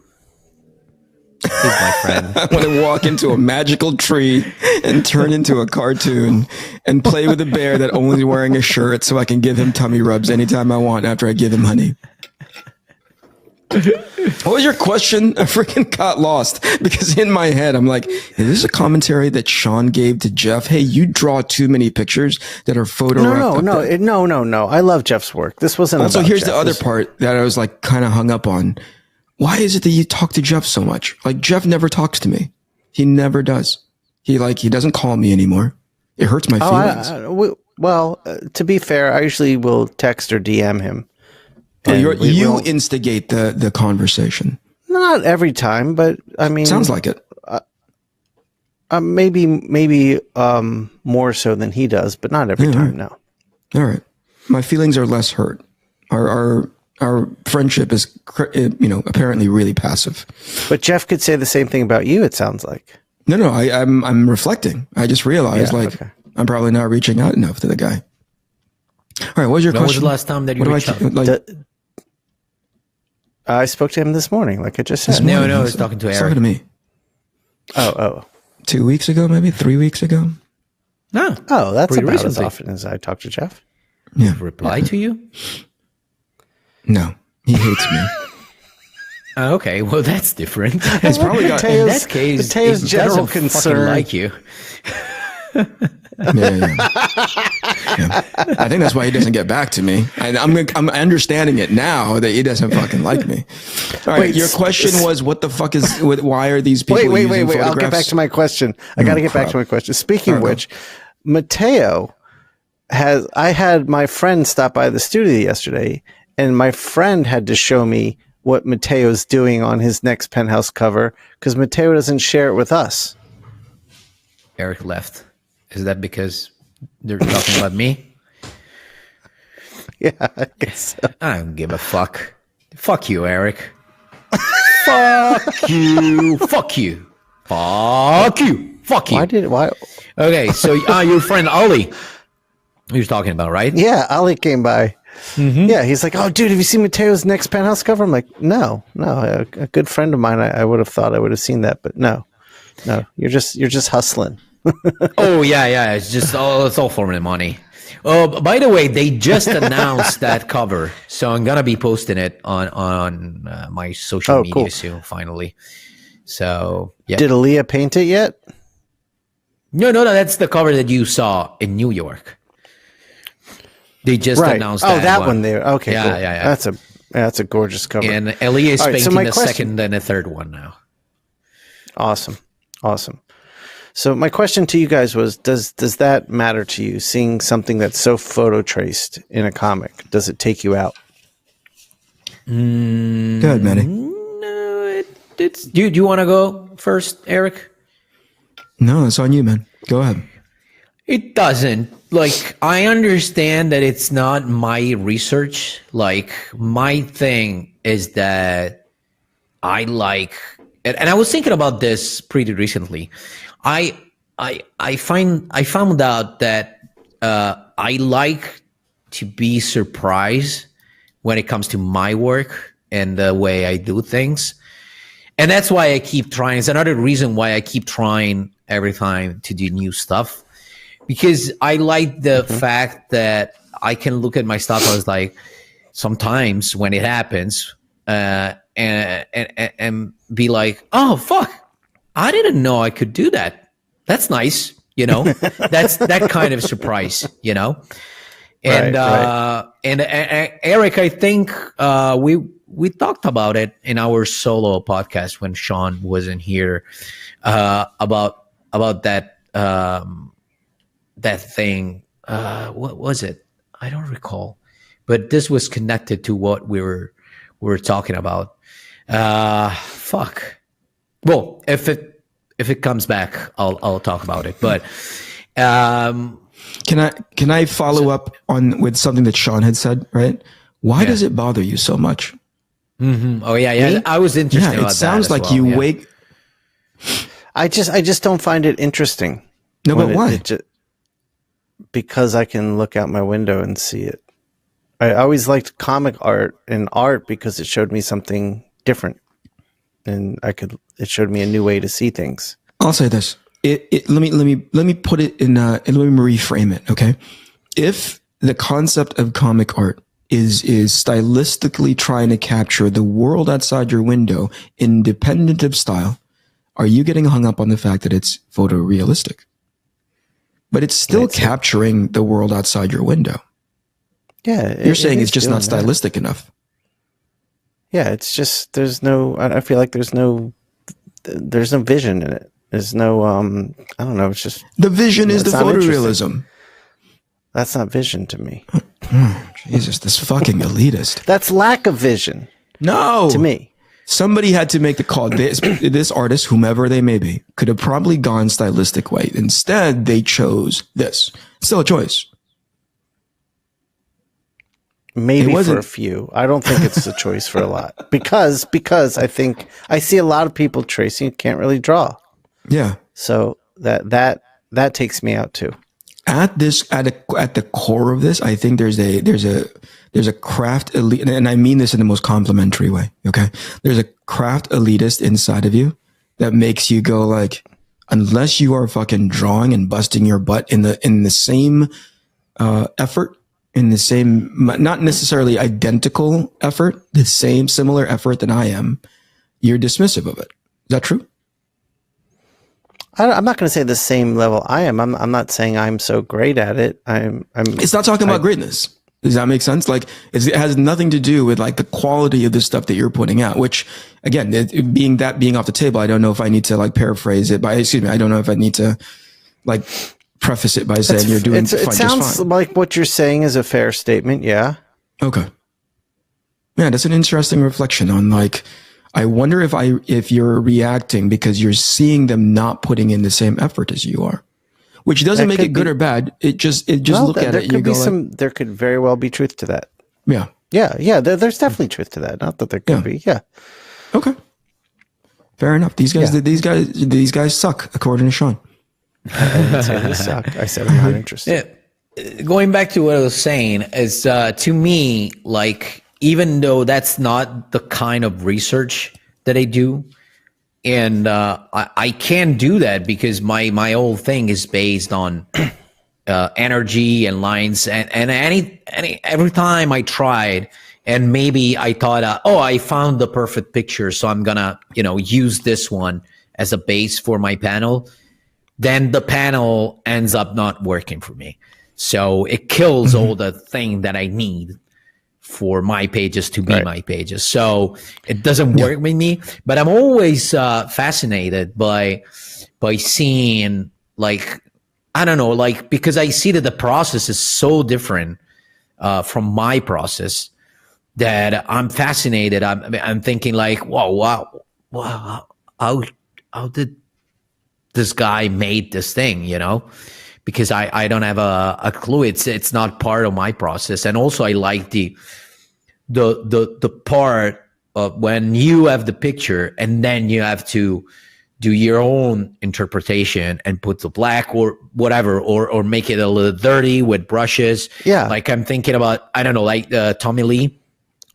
He's my friend. I want to walk into a magical tree and turn into a cartoon and play with a bear that only wearing a shirt so I can give him tummy rubs anytime I want after I give him honey. What was your question? I freaking got lost because in my head, I'm like, is this a commentary that Shawn gave to Jeff? Hey, you draw too many pictures that are photographed. No. I love Jeff's work. This wasn't also, about here's Jeff. the other part that I was like kind of hung up on. Why is it that you talk to Jeff so much? Like Jeff never talks to me. He never does. He doesn't call me anymore. It hurts my feelings. To be fair, I usually will text or DM him. You instigate the conversation. Not every time, but I mean, sounds like it. Maybe more so than he does, but not every time. No. All right, my feelings are less hurt Our friendship is, apparently really passive. But Jeff could say the same thing about you, it sounds like. No, I'm reflecting. I just realized, I'm probably not reaching out enough to the guy. All right, what was your question? When was the last time that you reached out? I spoke to him this morning, like I just said. No, I was talking to Eric. Talking to me. Oh. 2 weeks ago, maybe 3 weeks ago. No. Oh, that's Pretty about recently. as often as I talk to Jeff. Yeah. Reply to you? No, he hates me. Okay, well that's different. He's probably got, in that case, Mateo's it general doesn't concern fucking like you. Yeah. I think that's why he doesn't get back to me. I'm understanding it now that he doesn't fucking like me. All right, your question was, what the fuck is? Why are these people? Wait. Photographs? I'll get back to my question. I got to get back to my question. Speaking of which, Matteo I had my friend stop by the studio yesterday, and my friend had to show me what Matteo's doing on his next Penthouse cover because Matteo doesn't share it with us. Eric left. Is that because they're talking about me? Yeah, I guess so. I don't give a fuck. Fuck you, Eric. Fuck you. Fuck you. Fuck you. Fuck you. Why? Okay, so your friend Ollie, he was talking about, right? Yeah, Ali came by. Mm-hmm. Yeah, he's like, "Oh, dude, have you seen Matteo's next Penthouse cover?" I'm like, "No. A good friend of mine, I would have thought I would have seen that, but no. You're just hustling." Oh yeah. It's all for the money. Oh, by the way, they just announced that cover, so I'm gonna be posting it on my social media soon. Finally, so yeah. Did Aaliyah paint it yet? No, that's the cover that you saw in New York. They just announced that. Oh, that one there. Okay, yeah, cool. Yeah. That's a gorgeous cover. And Aaliyah is painting the question, second and the third one now. Awesome. So my question to you guys was, does that matter to you, seeing something that's so photo traced in a comic? Does it take you out? Go ahead, Manny. No, it's. Do you want to go first, Eric? No, it's on you, man. Go ahead. It doesn't. Like, I understand that it's not my research. Like, my thing is that I like, and I was thinking about this pretty recently. I found out that I like to be surprised when it comes to my work and the way I do things. And that's why I keep trying. It's another reason why I keep trying every time to do new stuff. Because I like the fact that I can look at my stuff. I was like, sometimes when it happens, and be like, oh fuck, I didn't know I could do that. That's nice, That's that kind of surprise, And right. And Eric, I think we talked about it in our solo podcast when Shawn wasn't here, about that. That thing, what was it? I don't recall, but this was connected to what we were talking about. Fuck. Well, if it comes back, I'll talk about it. But can I follow up with something that Shawn had said? Right? Why does it bother you so much? Mm-hmm. Oh yeah. I was interested. Yeah, about it sounds that as like well, you wake. I just don't find it interesting. No, but why? Because I can look out my window and see it. I always liked comic art and art because it showed me something different, and it showed me a new way to see things. I'll say this. Let me put it in. Let me reframe it. Okay, if the concept of comic art is stylistically trying to capture the world outside your window, independent of style, are you getting hung up on the fact that it's photorealistic? But it's still capturing the world outside your window. Yeah. You're saying it's just not stylistic enough. Yeah, it's just, I feel like there's no vision in it. There's no, I don't know, it's just. The vision is the photorealism. That's not vision to me. Jesus, this fucking elitist. That's lack of vision. No. To me. Somebody had to make the call. This artist, whomever they may be, could have probably gone stylistic way. Instead, they chose this. Still a choice. Maybe for a few. I don't think it's a choice for a lot because I think I see a lot of people tracing who can't really draw. Yeah. So that takes me out too. At the core of this, I think there's a craft elite, and I mean this in the most complimentary way. Okay, there's a craft elitist inside of you that makes you go like, unless you are fucking drawing and busting your butt in the same effort, in the same, not necessarily identical effort, the same similar effort than I am, you're dismissive of it. Is that true? I'm not going to say the same level I am. I'm not saying I'm so great at it. It's not talking about greatness. Does that make sense? Like it has nothing to do with like the quality of the stuff that you're putting out, which again, being off the table, I don't know if I need to like paraphrase it I don't know if I need to like preface it by saying you're doing fine. It sounds like what you're saying is a fair statement. Yeah. Okay. Yeah. That's an interesting reflection on like, I wonder if you're reacting because you're seeing them not putting in the same effort as you are, which doesn't make it good or bad. It just look at it. You go there could very well be truth to that. Yeah. Yeah. There's definitely truth to that. Not that there could be. Yeah. Okay. Fair enough. These guys suck, according to Shawn. I didn't say they suck. I said I'm not interested. Yeah. Going back to what I was saying is, to me, like, even though that's not the kind of research that I do, and I can't do that because my whole thing is based on energy and lines, and every time I tried, and maybe I thought, I found the perfect picture, so I'm gonna use this one as a base for my panel. Then the panel ends up not working for me, so it kills all the thing that I need for my pages to be my pages. So it doesn't work with me, but I'm always fascinated by seeing, like, I don't know, like, because I see that the process is so different from my process that I'm fascinated. I'm thinking like, wow, how did this guy made this thing, because I don't have a clue. It's not part of my process. And also I like the part of when you have the picture and then you have to do your own interpretation and put the black or whatever, or make it a little dirty with brushes. Yeah. Like I'm thinking about, I don't know, like Tommy Lee,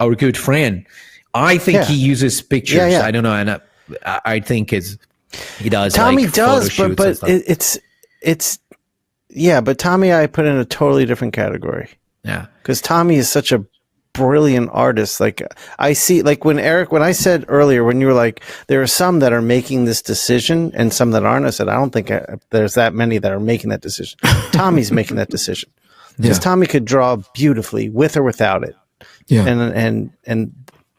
our good friend. I think he uses pictures. Yeah. I don't know. And I think he does. Tommy like does, but it's but Tommy I put in a totally different category. Yeah. Because Tommy is such a brilliant artist. Like I see, like when I said earlier, when you were like, there are some that are making this decision and some that aren't, I said, I don't think there's that many that are making that decision. Tommy's making that decision because Tommy could draw beautifully with or without it. Yeah. And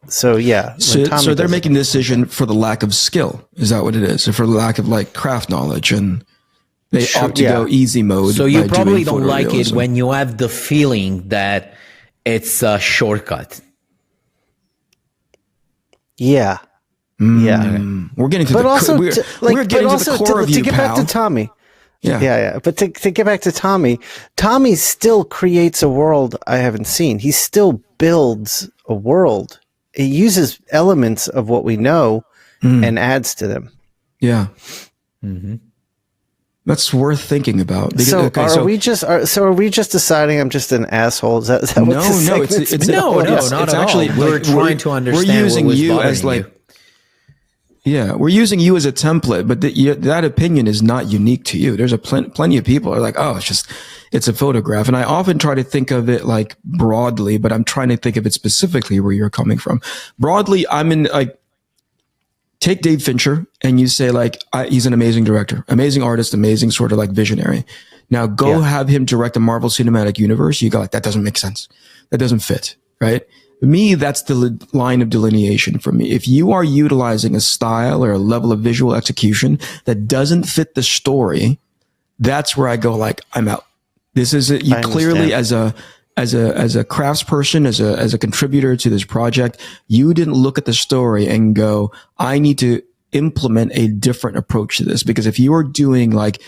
so, yeah. So they're making the decision for the lack of skill. Is that what it is? Or for the lack of like craft knowledge, and they opt to go easy mode. So you probably don't like it when you have the feeling that it's a shortcut. Yeah. Yeah. We're getting to the core of you, to get pal. back to Tommy. Yeah. But to get back to Tommy still creates a world I haven't seen. He still builds a world. He uses elements of what we know and adds to them. Yeah. Mm-hmm. That's worth thinking about. Because, are we just deciding I'm just an asshole? Is that what it's not actually. We're trying to understand. We're using you as like. We're using you as a template, but that opinion is not unique to you. There's plenty of people are like, it's a photograph. And I often try to think of it like broadly, but I'm trying to think of it specifically where you're coming from. Broadly, I'm in like, take Dave Fincher and you say like, he's an amazing director, amazing artist, amazing sort of like visionary. Now go have him direct a Marvel Cinematic Universe. You go like, that doesn't make sense. That doesn't fit, right? Me, that's the line of delineation for me. If you are utilizing a style or a level of visual execution that doesn't fit the story, that's where I go like, I'm out. This is it. You clearly as a craftsperson, as a contributor to this project, you didn't look at the story and go, I need to implement a different approach to this. Because if you are doing like,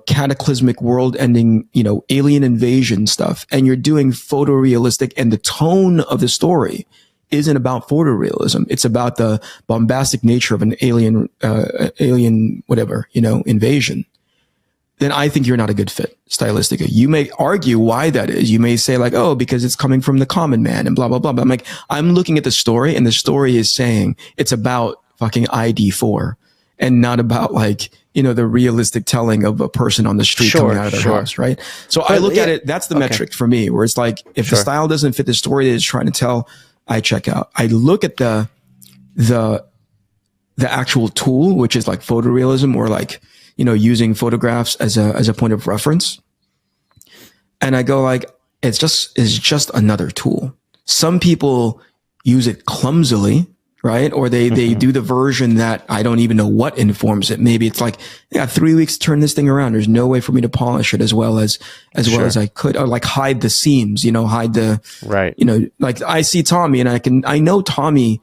cataclysmic world ending, alien invasion stuff, and you're doing photorealistic, and the tone of the story isn't about photorealism. It's about the bombastic nature of an alien whatever, invasion. Then I think you're not a good fit stylistically. You may argue why that is. You may say like, oh, because it's coming from the common man and blah, blah, blah. But I'm like, I'm looking at the story, and the story is saying it's about fucking ID4 and not about like, the realistic telling of a person on the street coming out of their house, right? So I look at it, that's the metric for me, where it's like, if the style doesn't fit the story that it's trying to tell, I check out. I look at the actual tool, which is like photorealism, or like, using photographs as a point of reference. And I go like, it's just another tool. Some people use it clumsily, right? Or they do the version that I don't even know what informs it. Maybe it's like, 3 weeks to turn this thing around. There's no way for me to polish it as well as I could, or like hide the seams, hide the, right. Like I see Tommy, and I know Tommy,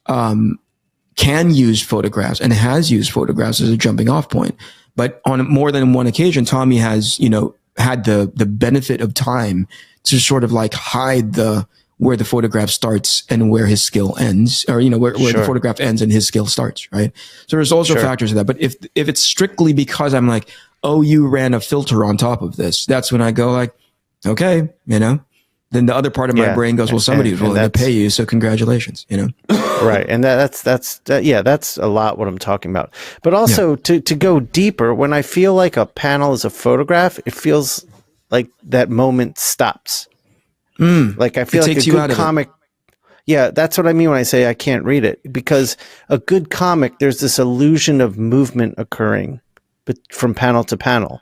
can use photographs and has used photographs as a jumping off point. But on more than one occasion, Tommy has, had the benefit of time to sort of like hide where the photograph starts and where his skill ends, or, where the photograph ends and his skill starts. Right. So there's also factors of that. But if it's strictly because I'm like, oh, you ran a filter on top of this, that's when I go like, okay, then the other part of my brain goes, well, somebody's willing to pay you, so congratulations, Right, and that's a lot what I'm talking about. But also to go deeper, when I feel like a panel is a photograph, it feels like that moment stops. Like I feel like a good comic. Yeah, that's what I mean when I say I can't read it, because a good comic, there's this illusion of movement occurring, but from panel to panel.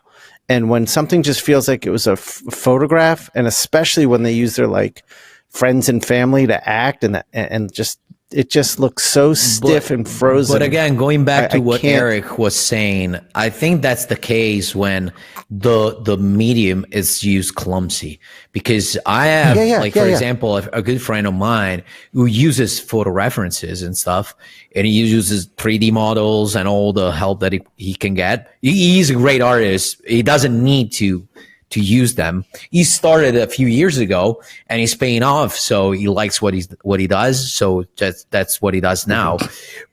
And when something just feels like it was a photograph, and especially when they use their like friends and family to act, and just it just looks so stiff and frozen. But again, going back to what Eric was saying, I think that's the case when the medium is used clumsy. Because I have, for example, a good friend of mine who uses photo references and stuff, and he uses 3D models and all the help that he can get. He's a great artist. He doesn't need to use them. He started a few years ago, and he's paying off. So he likes what he does. So that's what he does now.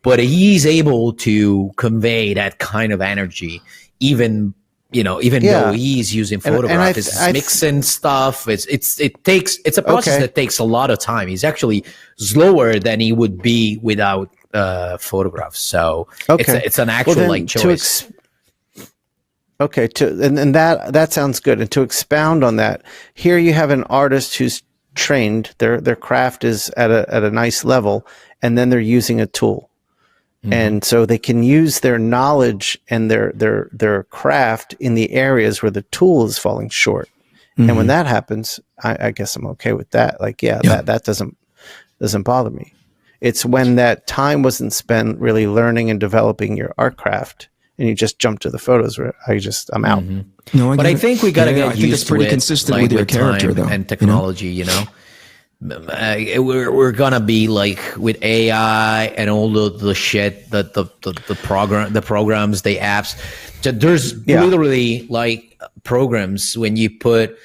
But he's able to convey that kind of energy, even though he's using photographs, it's mixing stuff. It's a process that takes a lot of time. He's actually slower than he would be without photographs. So it's an actual choice. Okay, and that sounds good. And to expound on that, here you have an artist who's trained, their craft is at a nice level, and then they're using a tool. Mm-hmm. And so they can use their knowledge and their craft in the areas where the tool is falling short. Mm-hmm. And when that happens, I guess I'm okay with that. Like, that doesn't bother me. It's when that time wasn't spent really learning and developing your art craft, and you just jump to the photos where I'm out. Mm-hmm. No, I think we got to get used to it. Consistent with your character, though, and technology. We're gonna be like with AI and all the shit, the programs, the apps. So there's literally like programs when you put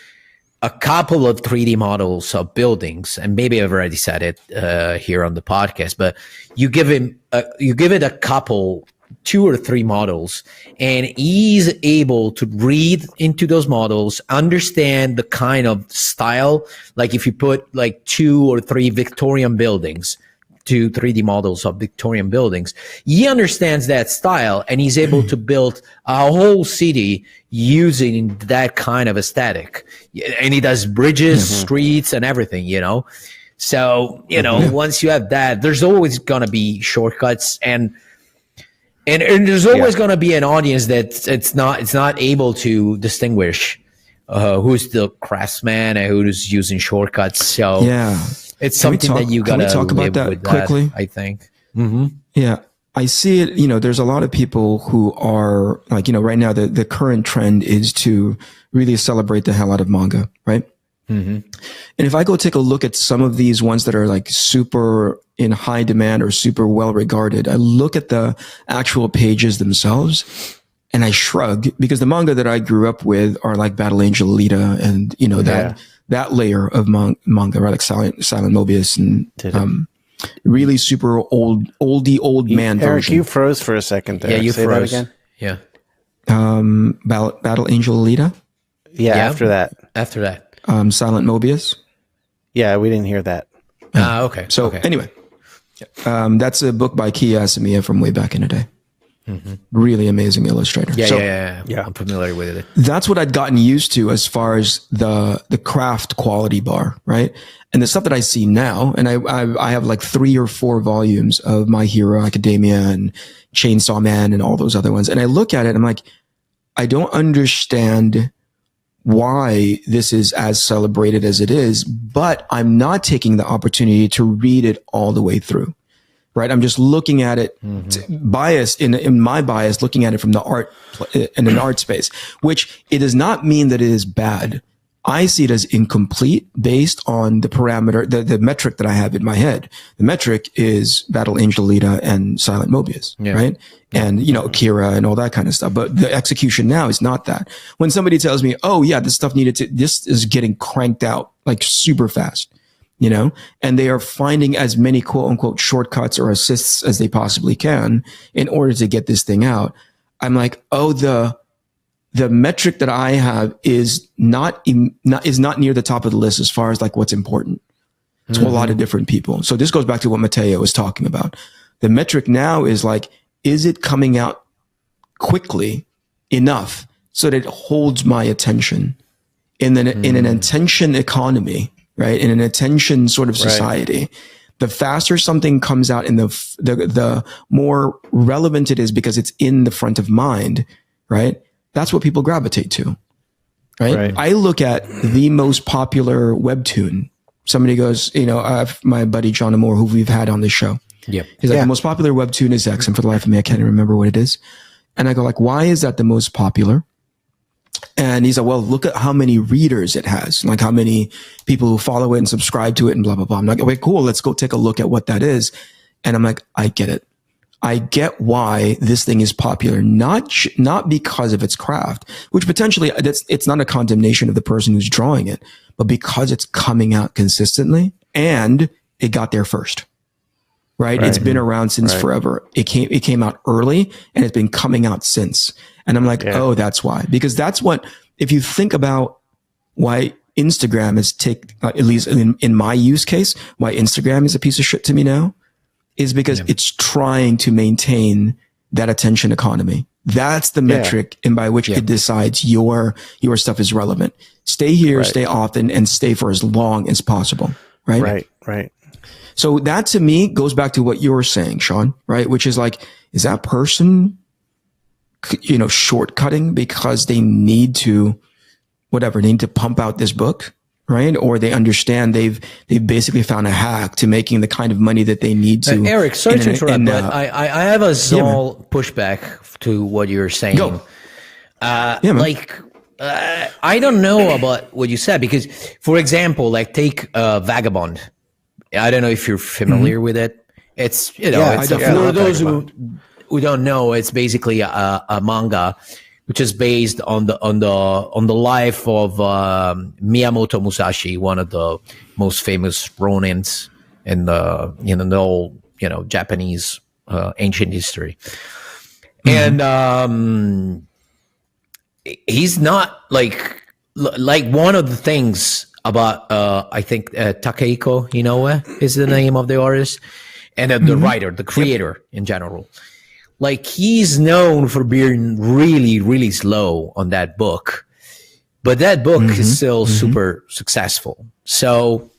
a couple of 3D models of buildings, and maybe I've already said it here on the podcast, but you give it a couple, 2 or 3 models, and he's able to read into those models, understand the kind of style. Like if you put like 2 or 3 Victorian buildings, 2 3D models of Victorian buildings, he understands that style, and he's able to build a whole city using that kind of aesthetic. And he does bridges, streets, and everything, So, once you have that, there's always going to be shortcuts, and there's always going to be an audience that it's not able to distinguish who's the craftsman and who's using shortcuts. So it's something that you got to talk about that quickly. I think. Mm-hmm. Yeah, I see it. There's a lot of people who are like, right now the current trend is to really celebrate the hell out of manga, right? Mm-hmm. And if I go take a look at some of these ones that are like super in high demand or super well regarded, I look at the actual pages themselves, And I shrug because the manga that I grew up with are like Battle Angel Alita and, you know, that layer of manga, right? Like Silent Mobius and really super old man Eric, version. you froze for a second there. Yeah, you Say froze. that again? Yeah. Battle Angel Alita. Yeah, after that. After that. Silent Mobius. Yeah, we didn't hear that. Okay. So anyway, that's a book by Kiya Asamiya from way back in the day. Mm-hmm. Really amazing illustrator. Yeah. I'm familiar with it. That's what I'd gotten used to as far as the craft quality bar, right? And the stuff that I see now, and I have like 3 or 4 volumes of My Hero Academia and Chainsaw Man and all those other ones. And I look at it, and I'm like, I don't understand why this is as celebrated as it is, but I'm not taking the opportunity to read it all the way through. Right, I'm just looking at it, biased in my bias, looking at it from the art in an art space. Which it does not mean that it is bad. I see it as incomplete based on the parameter, the metric that I have in my head. The metric is Battle Angel Alita and Silent Mobius, right? And you know, Akira and all that kind of stuff. But the execution now is not that. When somebody tells me, "Oh yeah, this stuff this is getting cranked out like super fast." You know, and they are finding as many quote unquote shortcuts or assists as they possibly can in order to get this thing out. I'm like, oh, the metric that I have is not near the top of the list as far as like what's important to a lot of different people. So this goes back to what Matteo was talking about. The metric now is like, is it coming out quickly enough so that it holds my attention in an attention economy? Right. In an attention sort of society, the faster something comes out and the more relevant it is because it's in the front of mind. Right. That's what people gravitate to. Right. I look at the most popular webtoon. Somebody goes, you know, my buddy John Amore, who we've had on this show. Yeah. He's like, the most popular webtoon is X. And for the life of me, I can't remember what it is. And I go like, why is that the most popular? And he's like, well, look at how many readers it has, like how many people who follow it and subscribe to it and blah, blah, blah. I'm like, okay, cool. Let's go take a look at what that is. And I'm like, I get it. I get why this thing is popular, not because of its craft, which potentially it's not a condemnation of the person who's drawing it, but because it's coming out consistently and it got there first. Right. It's been around since forever. It came out early and it's been coming out since. And I'm like, oh, that's why. Because that's what, if you think about why Instagram is at least in my use case, why Instagram is a piece of shit to me now is because it's trying to maintain that attention economy. That's the metric and by which it decides your stuff is relevant. Stay here, stay often, and stay for as long as possible. Right. So that to me goes back to what you were saying, Shawn, right? Which is like, is that person, you know, shortcutting because they need to pump out this book, right? Or they understand they've basically found a hack to making the kind of money that they need to. Eric, sorry to interrupt, but I have a small pushback to what you're saying. Go. I don't know about what you said because, for example, like take Vagabond. I don't know if you're familiar with it. It's, you know, it's for those who don't know, it's basically a manga which is based on the life of Miyamoto Musashi, one of the most famous ronins in the whole, you know, Japanese ancient history. And he's not like one of the things about I think Takehiko Inoue is the name of the artist and the writer, the creator in general. Like he's known for being really, really slow on that book, but that book is still super successful. So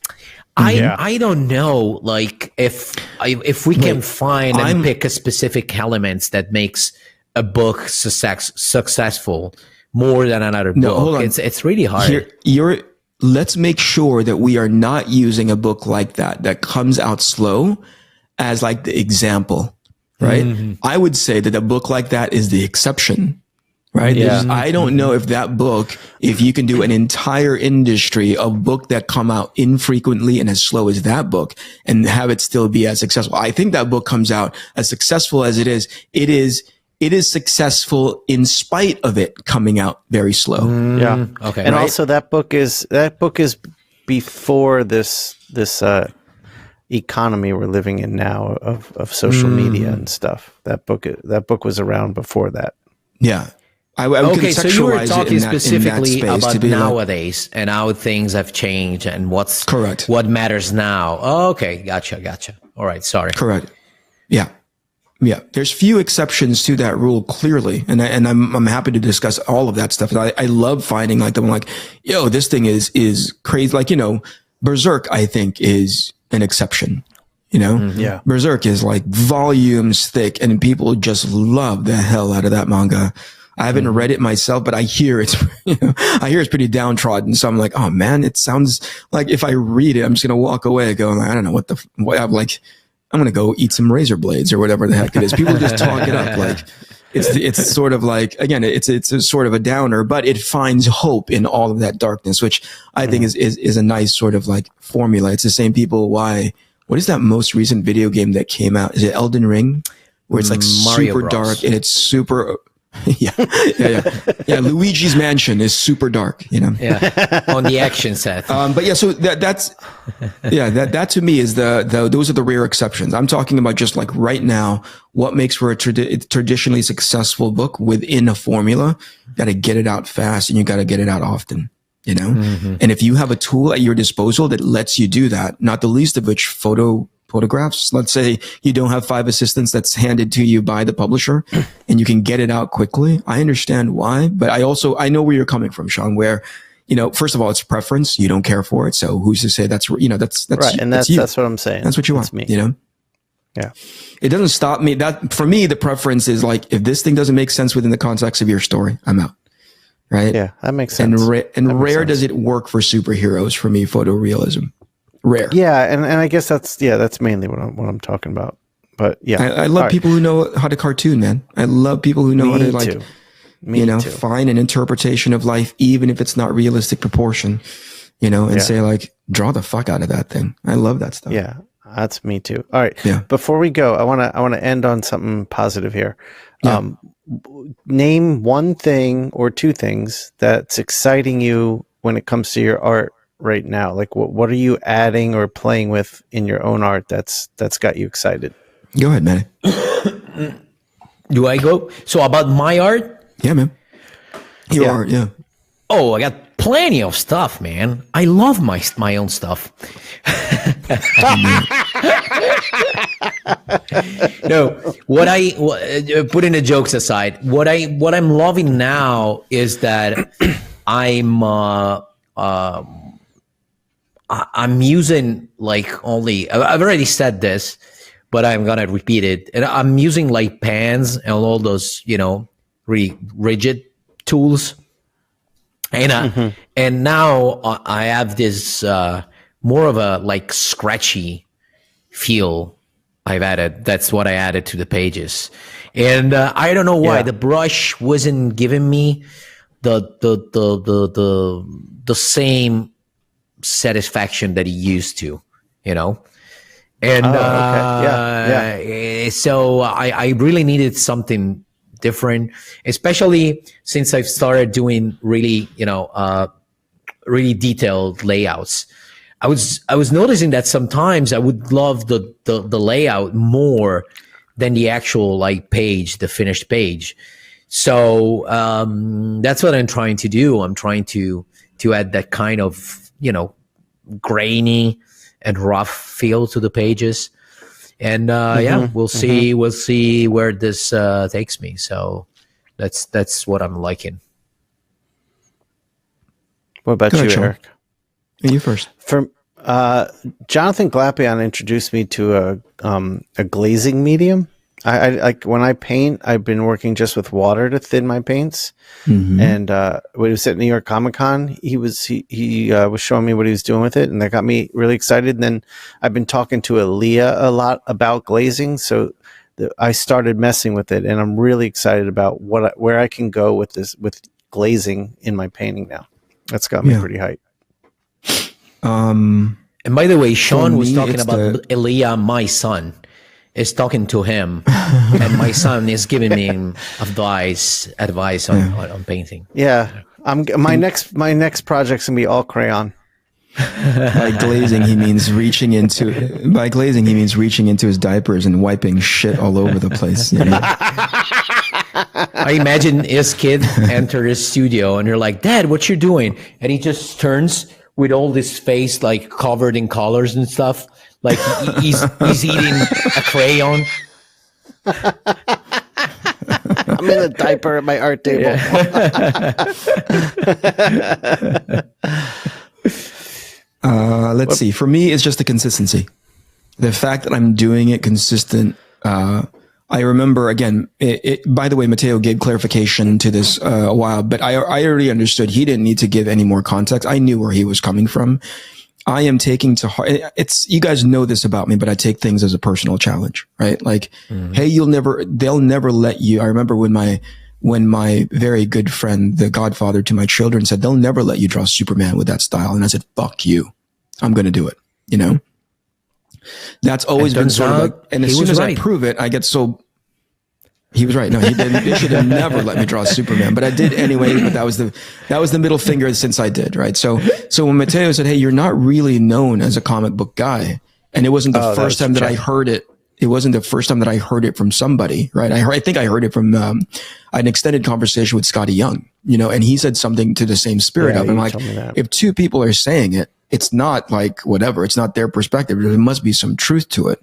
I don't know, like if we can find and pick a specific elements that makes a book successful more than another book. It's really hard. Let's make sure that we are not using a book like that comes out slow as like the example, right? I would say that a book like that is the exception, right? I don't know if that book, if you can do an entire industry of book that come out infrequently and as slow as that book and have it still be as successful. I think that book comes out as successful as it is it is successful in spite of it coming out very slow. Yeah. Okay. And also that book is before this economy we're living in now of social media and stuff. That book was around before that. Yeah. I would Okay, so you were contextualize it talking in that specifically space about to be like, nowadays and how things have changed and correct. what matters now. Oh, okay, gotcha. All right, sorry. Correct. Yeah. Yeah. There's few exceptions to that rule, clearly. And I'm happy to discuss all of that stuff. I love finding like the one like, yo, this thing is crazy. Like, Berserk, I think, is an exception. Yeah. Berserk is like volumes thick and people just love the hell out of that manga. I haven't read it myself, but I hear it's, it's pretty downtrodden. So I'm like, oh man, it sounds like if I read it, I'm just going to walk away going, like, I don't know I'm going to go eat some razor blades or whatever the heck it is. People just talk it up. Like it's sort of like, again, it's a sort of a downer, but it finds hope in all of that darkness, which I think is a nice sort of like formula. It's the same people. What is that most recent video game that came out? Is it Elden Ring? Where it's like Mario super Bros. dark and it's super, yeah. Luigi's Mansion is super dark, Yeah, on the action set. But yeah, so that to me is those are the rare exceptions. I'm talking about just like right now, what makes for a traditionally successful book within a formula. Got to get it out fast and you got to get it out often, And if you have a tool at your disposal that lets you do that, not the least of which photographs. Let's say you don't have 5 assistants that's handed to you by the publisher and you can get it out quickly. I understand why, but I know where you're coming from, Shawn, where, first of all, it's preference. You don't care for it. So who's to say that's right. And that's what I'm saying. That's what you want, me. Yeah. It doesn't stop me. That for me, the preference is like, if this thing doesn't make sense within the context of your story, I'm out. Right. Yeah. That makes sense. And rare does it work for superheroes for me, photorealism. Rare. Yeah, and I guess that's mainly what I'm talking about. But yeah, I love people who know how to cartoon, man. I love people who know how to like, find an interpretation of life, even if it's not realistic proportion, and say like, draw the fuck out of that thing. I love that stuff. Yeah, that's me too. All right. Yeah. Before we go, I want to end on something positive here. Yeah. Name one thing or two things that's exciting you when it comes to your art right now. Like what are you adding or playing with in your own art that's got you excited? Go ahead, man. Do I go? So about my art? Yeah, man. Your art, yeah. Oh, I got plenty of stuff, man. I love my own stuff. No, putting the jokes aside, what I'm loving now is that I'm using like I've already said this, but I'm gonna repeat it. And I'm using like pans and all those, really rigid tools. And and now I have this more of a like scratchy feel I've added. That's what I added to the pages. And I don't know why the brush wasn't giving me the same satisfaction that he used to, And so I really needed something different, especially since I've started doing really, really detailed layouts. I was noticing that sometimes I would love the layout more than the actual like page, the finished page. So that's what I'm trying to do. I'm trying to add that kind of, grainy and rough feel to the pages. And we'll see where this takes me. So that's what I'm liking. What about you, Shawn. Eric? You first. For Jonathan Glapion introduced me to a glazing medium. I like when I paint, I've been working just with water to thin my paints. And when he was at New York Comic Con, he was showing me what he was doing with it, and that got me really excited. And then I've been talking to Aaliyah a lot about glazing, so I started messing with it, and I'm really excited about where I can go with this with glazing in my painting now. That's got me pretty hyped. And by the way, Shawn was talking about Aaliyah, my son. is talking to him, and my son is giving me advice on painting. Yeah, my next project's gonna be all crayon. By glazing, he means reaching into his diapers and wiping shit all over the place. You know? I imagine his kid enter his studio and you're like, Dad, what you doing? And he just turns with all this face like covered in colors and stuff. Like he's eating a crayon. I'm in a diaper at my art table. Let's see. For me, it's just the consistency. The fact that I'm doing it consistent. I remember, again, by the way, Matteo gave clarification to this a while, but I already understood he didn't need to give any more context. I knew where he was coming from. I am taking to heart, you guys know this about me, but I take things as a personal challenge, right? Like, hey, they'll never let you. I remember when my very good friend, the godfather to my children, said, they'll never let you draw Superman with that style. And I said, fuck you. I'm going to do it. You know, that's always been sort of like, and as soon as I prove it, I get so, he was right. No, they should have never let me draw Superman, but I did anyway. But that was the middle finger since I did, right? So when Matteo said, hey, you're not really known as a comic book guy. And it wasn't the first time that I heard it. It wasn't the first time that I heard it from somebody, right? I think I heard it from an extended conversation with Scotty Young, you know, and he said something to the same spirit of, I'm like, if two people are saying it, it's not like whatever, it's not their perspective. There must be some truth to it.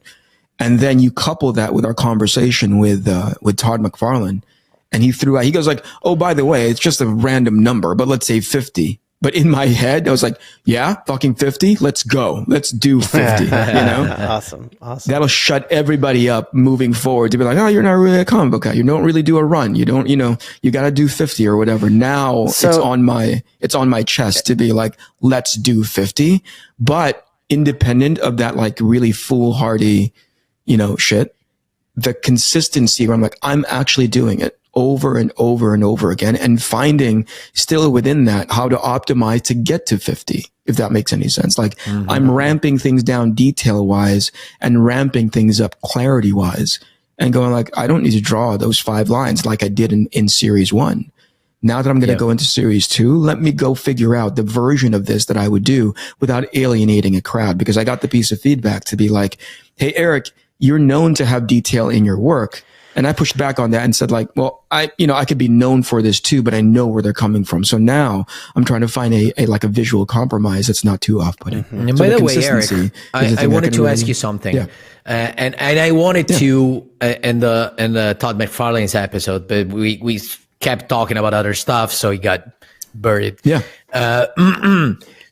And then you couple that with our conversation with Todd McFarlane, and he goes like, oh, by the way, it's just a random number, but let's say 50. But in my head, I was like, yeah, fucking 50. Let's go. Let's do 50. You know? Awesome. That'll shut everybody up moving forward to be like, oh, you're not really a comic book guy. You don't really do a run. You don't, you know, you got to do 50 or whatever. Now it's on my chest to be like, let's do 50. But independent of that, like really foolhardy, you know, shit, the consistency where I'm like, I'm actually doing it over and over and over again, and finding still within that how to optimize to get to 50, if that makes any sense. Like I'm ramping things down detail wise and ramping things up clarity wise, and going like, I don't need to draw those 5 lines like I did in series 1. Now that I'm going to go into series 2, let me go figure out the version of this that I would do without alienating a crowd, because I got the piece of feedback to be like, hey, Eric, you're known to have detail in your work. And I pushed back on that and said like, well, I could be known for this too, but I know where they're coming from. So now I'm trying to find a visual compromise that's not too off-putting. And by the way, Eric, I wanted to ask you something. Yeah. And I wanted to, in the Todd McFarlane's episode, but we kept talking about other stuff. So he got buried. Yeah.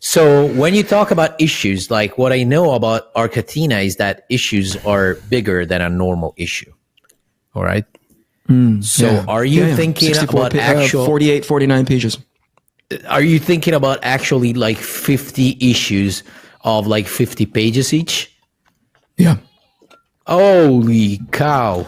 So when you talk about issues, like what I know about Arcatina is that issues are bigger than a normal issue. All right. Are you thinking about actual 48, 49 pages? Are you thinking about actually like 50 issues of like 50 pages each? Yeah. Holy cow.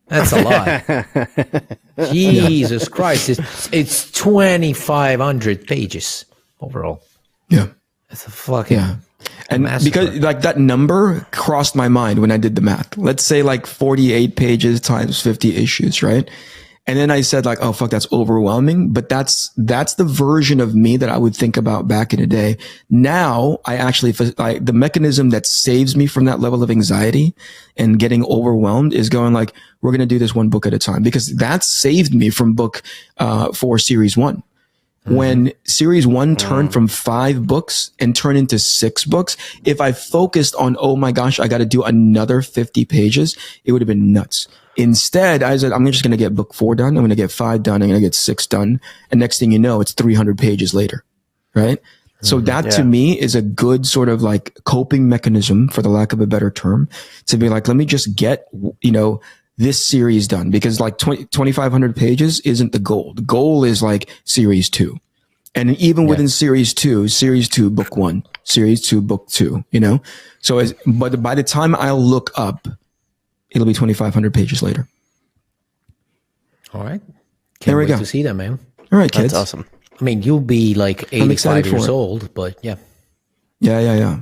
That's a lot. Jesus Christ. It's 2,500 pages overall. Yeah. That's a fucking And because like that number crossed my mind when I did the math. Let's say like 48 pages times 50 issues, right? And then I said like, oh fuck, that's overwhelming. But that's the version of me that I would think about back in the day. Now I actually, the mechanism that saves me from that level of anxiety and getting overwhelmed is going like, we're going to do this one book at a time, because that saved me from book 4 series 1. When series 1 turned from 5 books and turned into 6 books, if I focused on, oh my gosh, I got to do another 50 pages, it would have been nuts. Instead, I said, I'm just going to get book 4 done. I'm going to get 5 done. I'm going to get 6 done. And next thing you know, it's 300 pages later. Right. So that to me is a good sort of like coping mechanism, for the lack of a better term, to be like, let me just get, this series done, because like 2,500 pages isn't the goal. The goal is like series 2. And even within series 2, book 1, series 2, book 2, So but by the time I'll look up, it'll be 2,500 pages later. All right. Can't wait to see that, man. All right, kids. That's awesome. I mean, you'll be like 85 years old, but yeah. Yeah.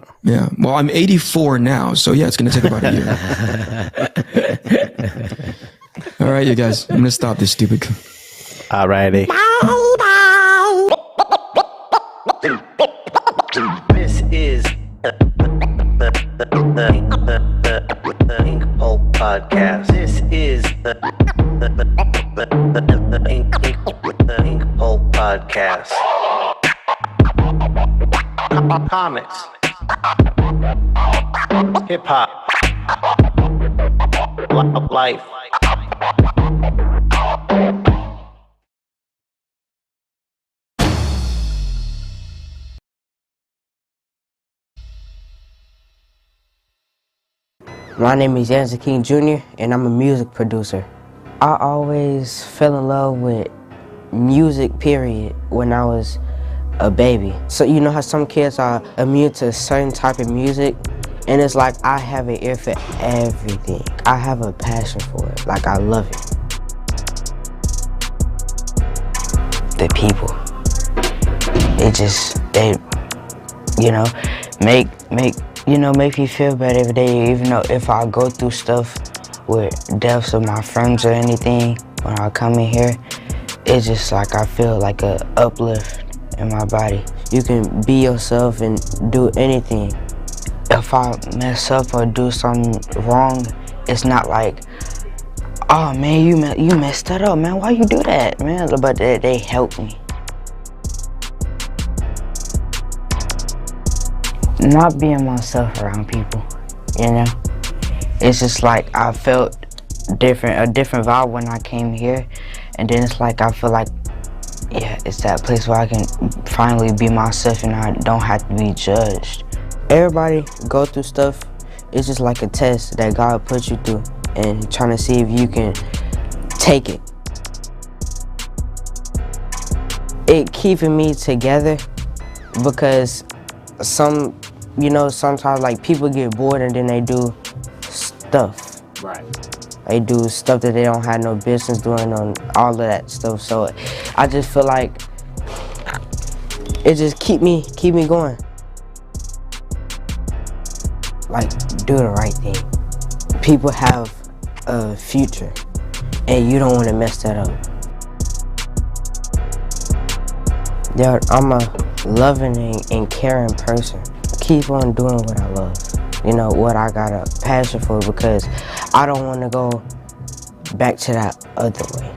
Well, I'm 84 now, so yeah, it's gonna take about a year. All right, you guys, I'm gonna stop this stupid. Alrighty. This is the Inkpulp podcast. This is the Inkpulp podcast. Comics, hip hop, life. My name is Yancy King Jr. and I'm a music producer. I always fell in love with music, period, when I was a baby. So you know how some kids are immune to a certain type of music? And it's like I have an ear for everything. I have a passion for it. Like I love it. The people. They make me feel better every day, even though if I go through stuff with deaths of my friends or anything, when I come in here, it's just like I feel like a uplift in my body. You can be yourself and do anything. If I mess up or do something wrong, it's not like, oh man, you messed that up, man, why you do that, man? But they help me. Not being myself around people, you know? It's just like I felt a different vibe when I came here, and then it's like I feel like, yeah, it's that place where I can finally be myself and I don't have to be judged. Everybody go through stuff. It's just like a test that God puts you through and trying to see if you can take it. It keeping me together because sometimes like people get bored and then they do stuff. Right. They do stuff that they don't have no business doing on all of that stuff. So I just feel like it just keep me going. Like do the right thing. People have a future and you don't want to mess that up. Yeah, I'm a loving and caring person. Keep on doing what I love, what I got a passion for, because I don't want to go back to that other way.